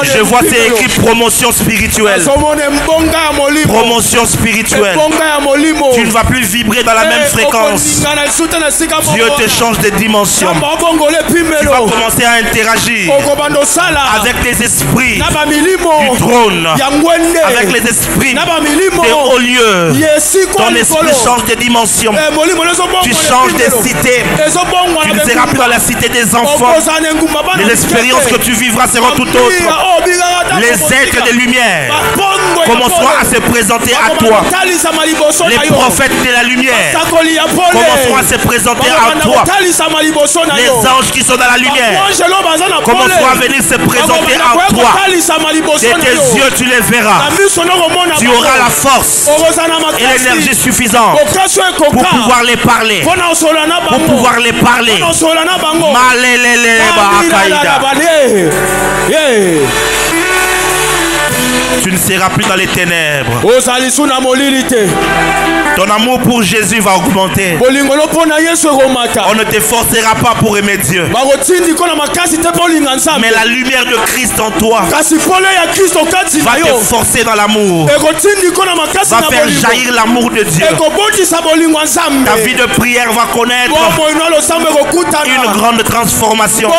Speaker 1: Je vois c'est écrit promotion spirituelle. Promotion spirituelle. Tu ne vas plus vibrer dans la même fréquence. Dieu te change de dimension. Tu vas commencer à interagir avec les esprits du trône, avec les esprits des hauts lieux. Ton esprit change de dimension. Tu changes de cité. Tu ne seras plus dans la cité des enfants. Les expériences que tu vivras seront tout autres. Les êtres de lumière commenceront à se présenter à toi. Les prophètes de la lumière commenceront à se présenter à toi. Les anges qui sont dans la lumière commenceront à venir se présenter à toi. De tes yeux tu les verras. Tu auras la force et l'énergie suffisante pour pouvoir les parler. Pour pouvoir les parler. Tu ne seras plus dans les ténèbres. Ton amour pour Jésus va augmenter. On ne te forcera pas pour aimer Dieu. Mais la lumière de Christ en toi va te forcer dans l'amour. Va faire jaillir l'amour de Dieu. Ta vie de prière va connaître une grande transformation.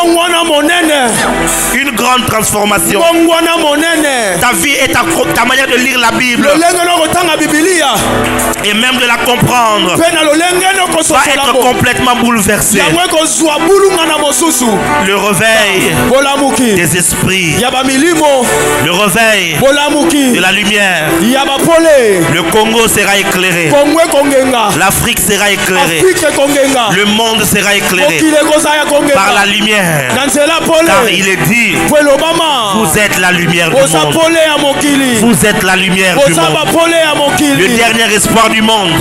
Speaker 1: Une grande transformation. Ta vie et ta manière de lire la Bible et même de la comprendre va être complètement bouleversée. Le réveil des esprits, le réveil de la lumière. Le Congo sera éclairé, l'Afrique sera éclairée, le monde sera éclairé par la lumière. Car il est dit, vous êtes la lumière du monde. Vous êtes la lumière du monde. Le dernier espoir du monde,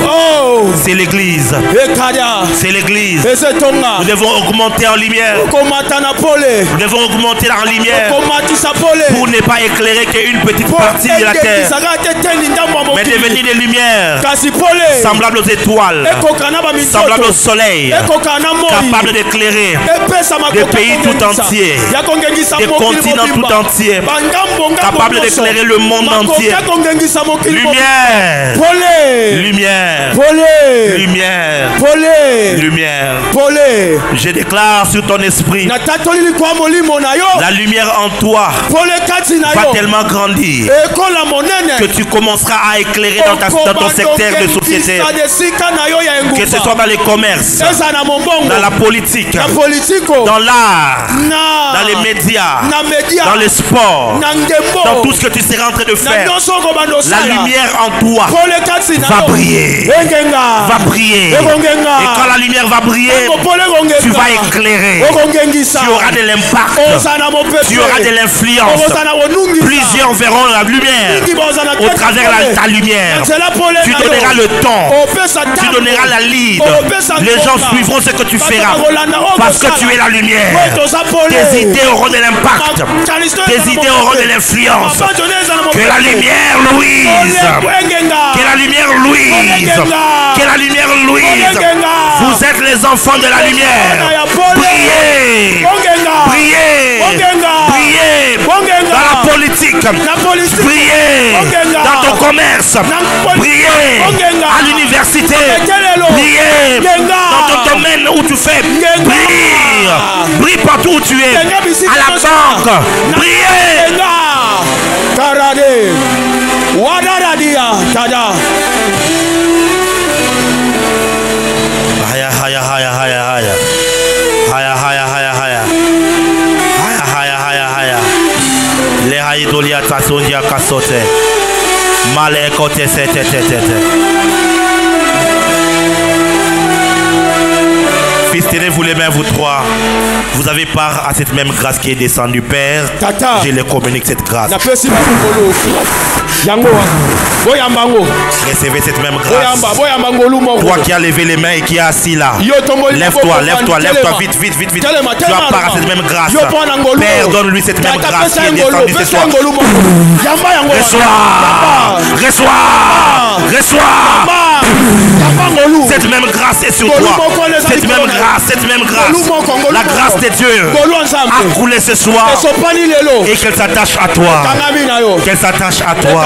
Speaker 1: c'est l'église. C'est l'église. Nous devons augmenter en lumière. Nous devons augmenter en lumière pour ne pas éclairer qu'une petite partie de la terre, mais devenir des lumières semblables aux étoiles, semblables au soleil, capables d'éclairer des pays tout entiers, des continents tout entiers, capables d'éclairer le monde entier. Lumière, lumière, lumière, lumière. Je déclare sur ton esprit, la lumière en toi va tellement grandir que tu commenceras à éclairer dans ton secteur de société, que ce soit dans les commerces, dans la politique, dans l'art, dans les médias, dans le sport, dans tout ce que tu seras en train de faire. La lumière en toi va briller, va briller. Et quand la lumière va briller, tu vas éclairer. Tu auras de l'impact, tu auras de l'influence. Plusieurs verront la lumière au travers de ta lumière. Tu donneras le temps, tu donneras la lead. Les gens suivront ce que tu feras parce que tu es la lumière. Tes idées auront de l'impact, tes idées auront de l'influence. Que la lumière louise, que la lumière louise, que la lumière louise. Vous êtes les enfants de la lumière. Priez, priez, priez dans la politique, priez dans ton commerce, priez à l'université, priez dans ton domaine où tu fais, prie partout où tu es, à la banque, priez.
Speaker 4: Karade, Wadaradia, Tada.
Speaker 1: Haya, haya, haya, haya, haya. Haya, haya, haya, haya. Haya, haya, haya, haya. Le haidolia tasondia kasote. Male kote sete tete. Fistonnez-vous les mains, vous trois. Vous avez part à cette même grâce qui est descendue, Père. Je les communique cette grâce. Recevez cette même grâce. Toi qui as levé les mains et qui es assis là, lève-toi, lève-toi, lève-toi, vite, vite, vite, vite. Tu as part à cette même grâce. Père, donne-lui cette même grâce qui est descendue ce soir. Reçois, reçois, reçois. Cette même grâce est sur toi. Cette même grâce. La grâce de Dieu a coulé ce soir. Et qu'elle s'attache à toi. Qu'elle s'attache à toi.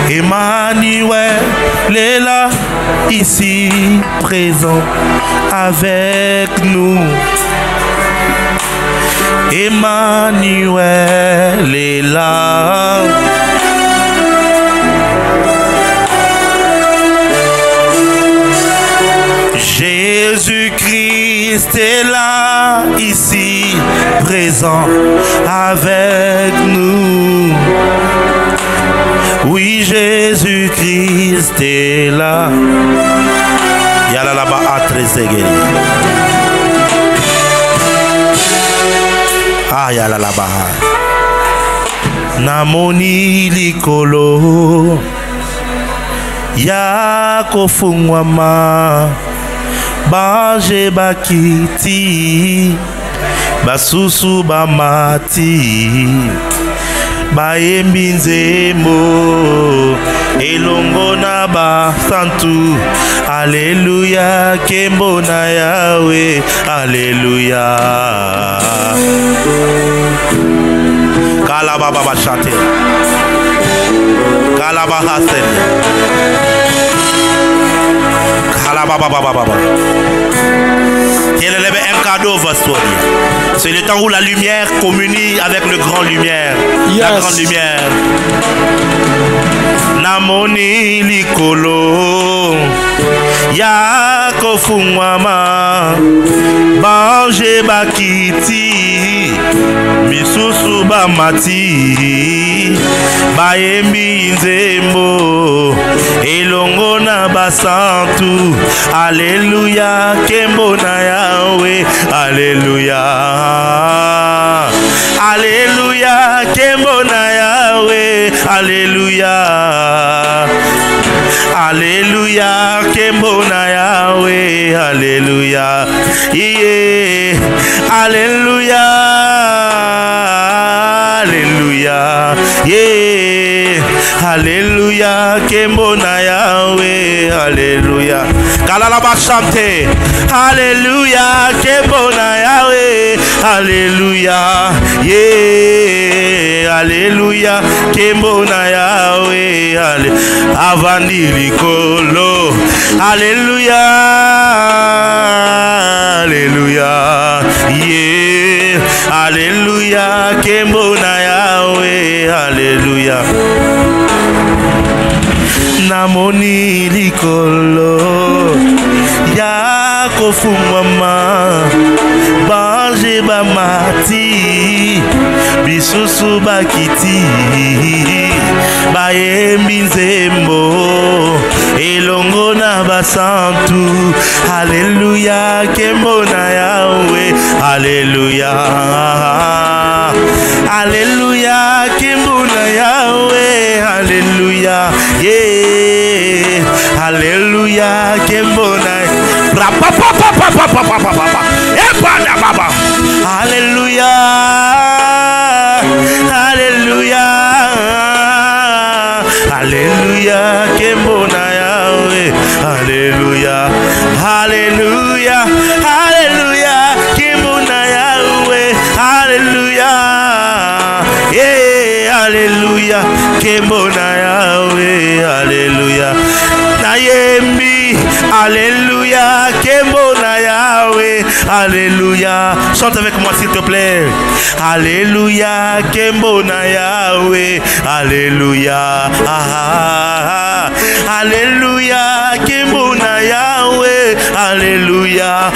Speaker 1: Emmanuel est là, ici, présent avec nous. Emmanuel est là. Jésus-Christ est là, ici, présent avec nous. Oui, Jésus-Christ est là. Yala là-bas à Trésegé. Ah, yala là-bas. Namoni likolo. Ya kofungwama. Baje bakiti. Basusu bamati. Bayembi nzembo elongo na basantu. Alléluia, kembo na Yahweh. Alléluia. Kalaba baba chante. Kalaba hasen. Kalaba baba baba. Quel est un cadeau votre vie? C'est le temps où la lumière communie avec le grand lumière. Yes. La grande lumière. Namoni likolo ya kofungwama banje bakiti misusu bamati bayembi nzembo elongo na basantu. Alléluia, kembo na Yahweh. Alléluia. Alléluia, kembo na Yahweh. Alléluia. Alléluia, kembo na Yahweh. Alléluia. Yeah. Alléluia. Alléluia. Yeah. Alléluia, kembo na Yahweh. Alléluia. Kalalaba chante. Alléluia, kembo na Yahweh. Alléluia. Yeah. Alléluia, kembo na Yahweh. Avandi likolo. Alléluia. Alléluia. Yeah. Alléluia, kembo na Yahweh. Alléluia. Namoni likolo ya kofungwama banje bamati bisusu bakiti bayembi nzembo elongo na basantu. Alléluia, kembo na Yahweh. Alléluia. Alléluia, kembo na Yahweh. Alléluia. Yeah. Alléluia, kembo na Baba. Alléluia. Alléluia. Alléluia, kembo na Yahweh. Alléluia. Alléluia. Alléluia, kembo na Yahweh. Alléluia. Yeah. Alléluia, kembo na Yahweh. Alléluia. Nayembi. Alléluia, kembo na Yahweh. Alléluia. Chante avec moi s'il te plaît. Alléluia, kembo na Yahweh. Alléluia. Ah, alléluia, kembo na Yahweh. Alléluia.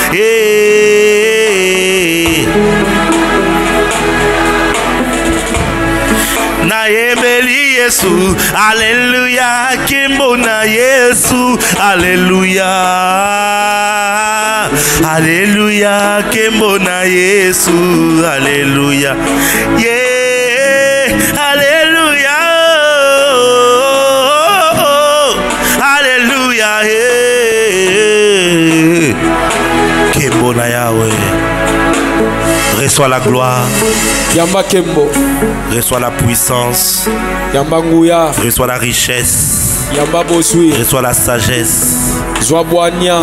Speaker 1: Nayembeli Yesu. Alléluia, kembo na Yesu. Alléluia. Alléluia, kembo na Yesu. Alléluia. Yeah. Alléluia. Alléluia. Yeah. Kembo na Yahweh. Reçois la gloire.
Speaker 2: Yamba kembo.
Speaker 1: Reçois la puissance.
Speaker 2: Yamba nguya.
Speaker 1: Reçois la richesse. Reçois la sagesse.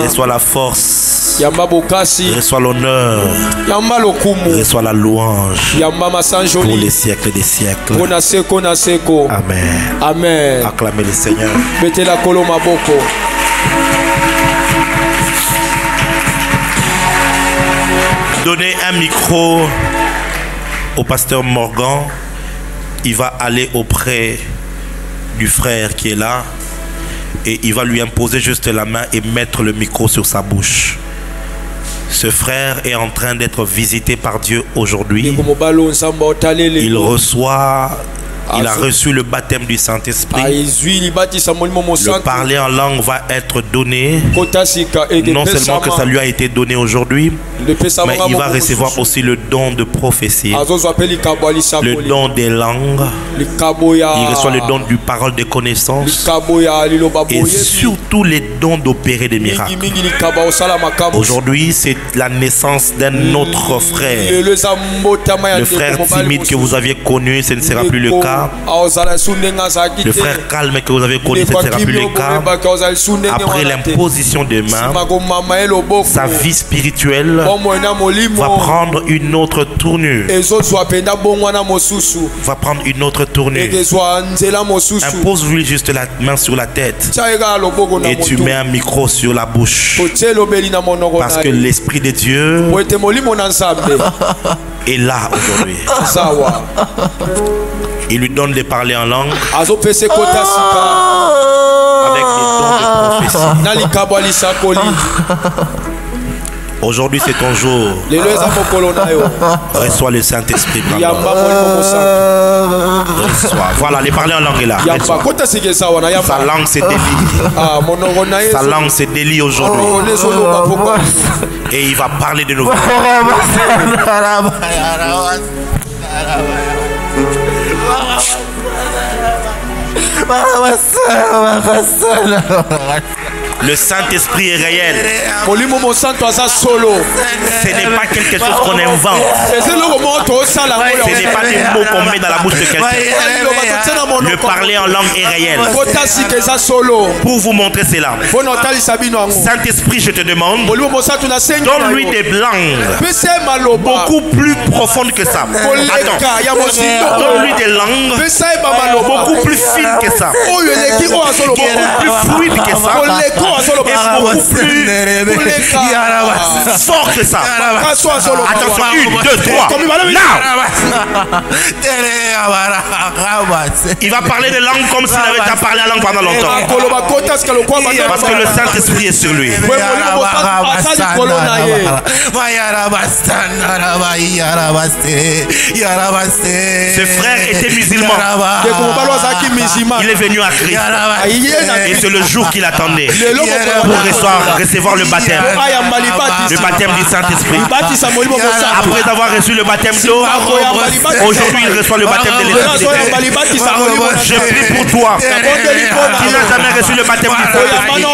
Speaker 1: Reçois la force. Reçois l'honneur. Reçois la louange pour les siècles des siècles. Amen.
Speaker 4: Amen.
Speaker 1: Acclamez le Seigneur. Donnez un micro au pasteur Morgan. Il va aller auprès du frère qui est là et il va lui imposer juste la main et mettre le micro sur sa bouche. Ce frère est en train d'être visité par Dieu aujourd'hui. Il a reçu le baptême du Saint-Esprit. Le parler en langue va être donné. Non seulement que ça lui a été donné aujourd'hui, mais il va recevoir aussi le don de prophétie, le don des langues. Il reçoit le don du parole de connaissance et surtout les dons d'opérer des miracles. Aujourd'hui, c'est la naissance d'un autre frère. Le frère timide que vous aviez connu, ce ne sera plus le cas. Le frère calme que vous avez connu, ce ne sera plus le cas. Après l'imposition des mains, sa vie spirituelle va prendre une autre tournure. Impose-lui juste la main sur la tête et tu mets un micro sur la bouche. Parce que l'Esprit de Dieu est là aujourd'hui. Il lui donne de parler en langue avec des dons de prophétie. Aujourd'hui c'est ton jour. Reçois le Saint-Esprit. Voilà, les parler en langue est là. Sa langue se délie. Sa langue se délie aujourd'hui. Et il va parler de nouveau. Le Saint-Esprit est réel. Ce n'est pas quelque chose qu'on invente. Ce n'est pas des mots qu'on met dans la bouche de quelqu'un. Le parler en langue est réel. Pour vous montrer cela, Saint-Esprit, je te demande, donne-lui des langues beaucoup plus profondes que ça. Attends, donne-lui des langues beaucoup plus fines que ça, beaucoup plus fluides que ça, et beaucoup plus fort que ça. Attention, 1, 2, 3. Now! Il va parler des langues comme s'il avait déjà parlé la langue pendant longtemps. Parce que le Saint-Esprit est sur lui. Ce frère était musulman. Il est venu à Christ. Et c'est le jour qu'il attendait pour recevoir le baptême. Le baptême du Saint-Esprit. Après avoir reçu le baptême d'eau, aujourd'hui il reçoit le baptême de l'Esprit. Je prie pour toi qui n'a jamais reçu le baptême du Saint-Esprit.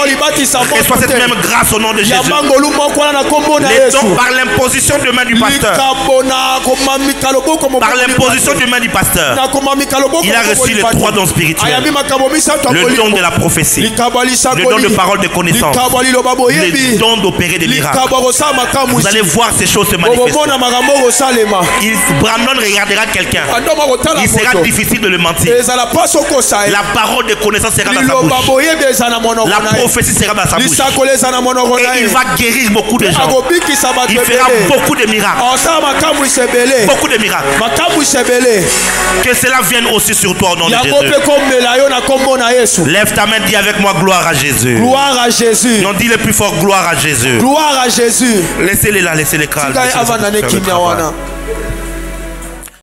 Speaker 1: Reçois cette même grâce au nom de Jésus. Les dons par l'imposition de main du pasteur. Par l'imposition de main du pasteur, il a reçu les 3 dons spirituels. Le don de la prophétie, le don de parole de connaissance, le don d'opérer des miracles. Vous allez voir ces choses se manifester. Brandon regardera quelqu'un. Il sera difficile de le mentir. La parole de connaissance sera dans sa bouche. La prophétie sera dans sa bouche. Et il va guérir beaucoup de gens. Il fera beaucoup de miracles. Beaucoup de miracles. Que cela vienne aussi sur toi au nom de Jésus. Lève ta main, dis avec moi gloire à Jésus.
Speaker 4: Gloire à Jésus.
Speaker 1: Non, dis le plus fort, gloire à Jésus.
Speaker 4: Gloire à Jésus.
Speaker 1: Laissez-les là, laissez-les calmes.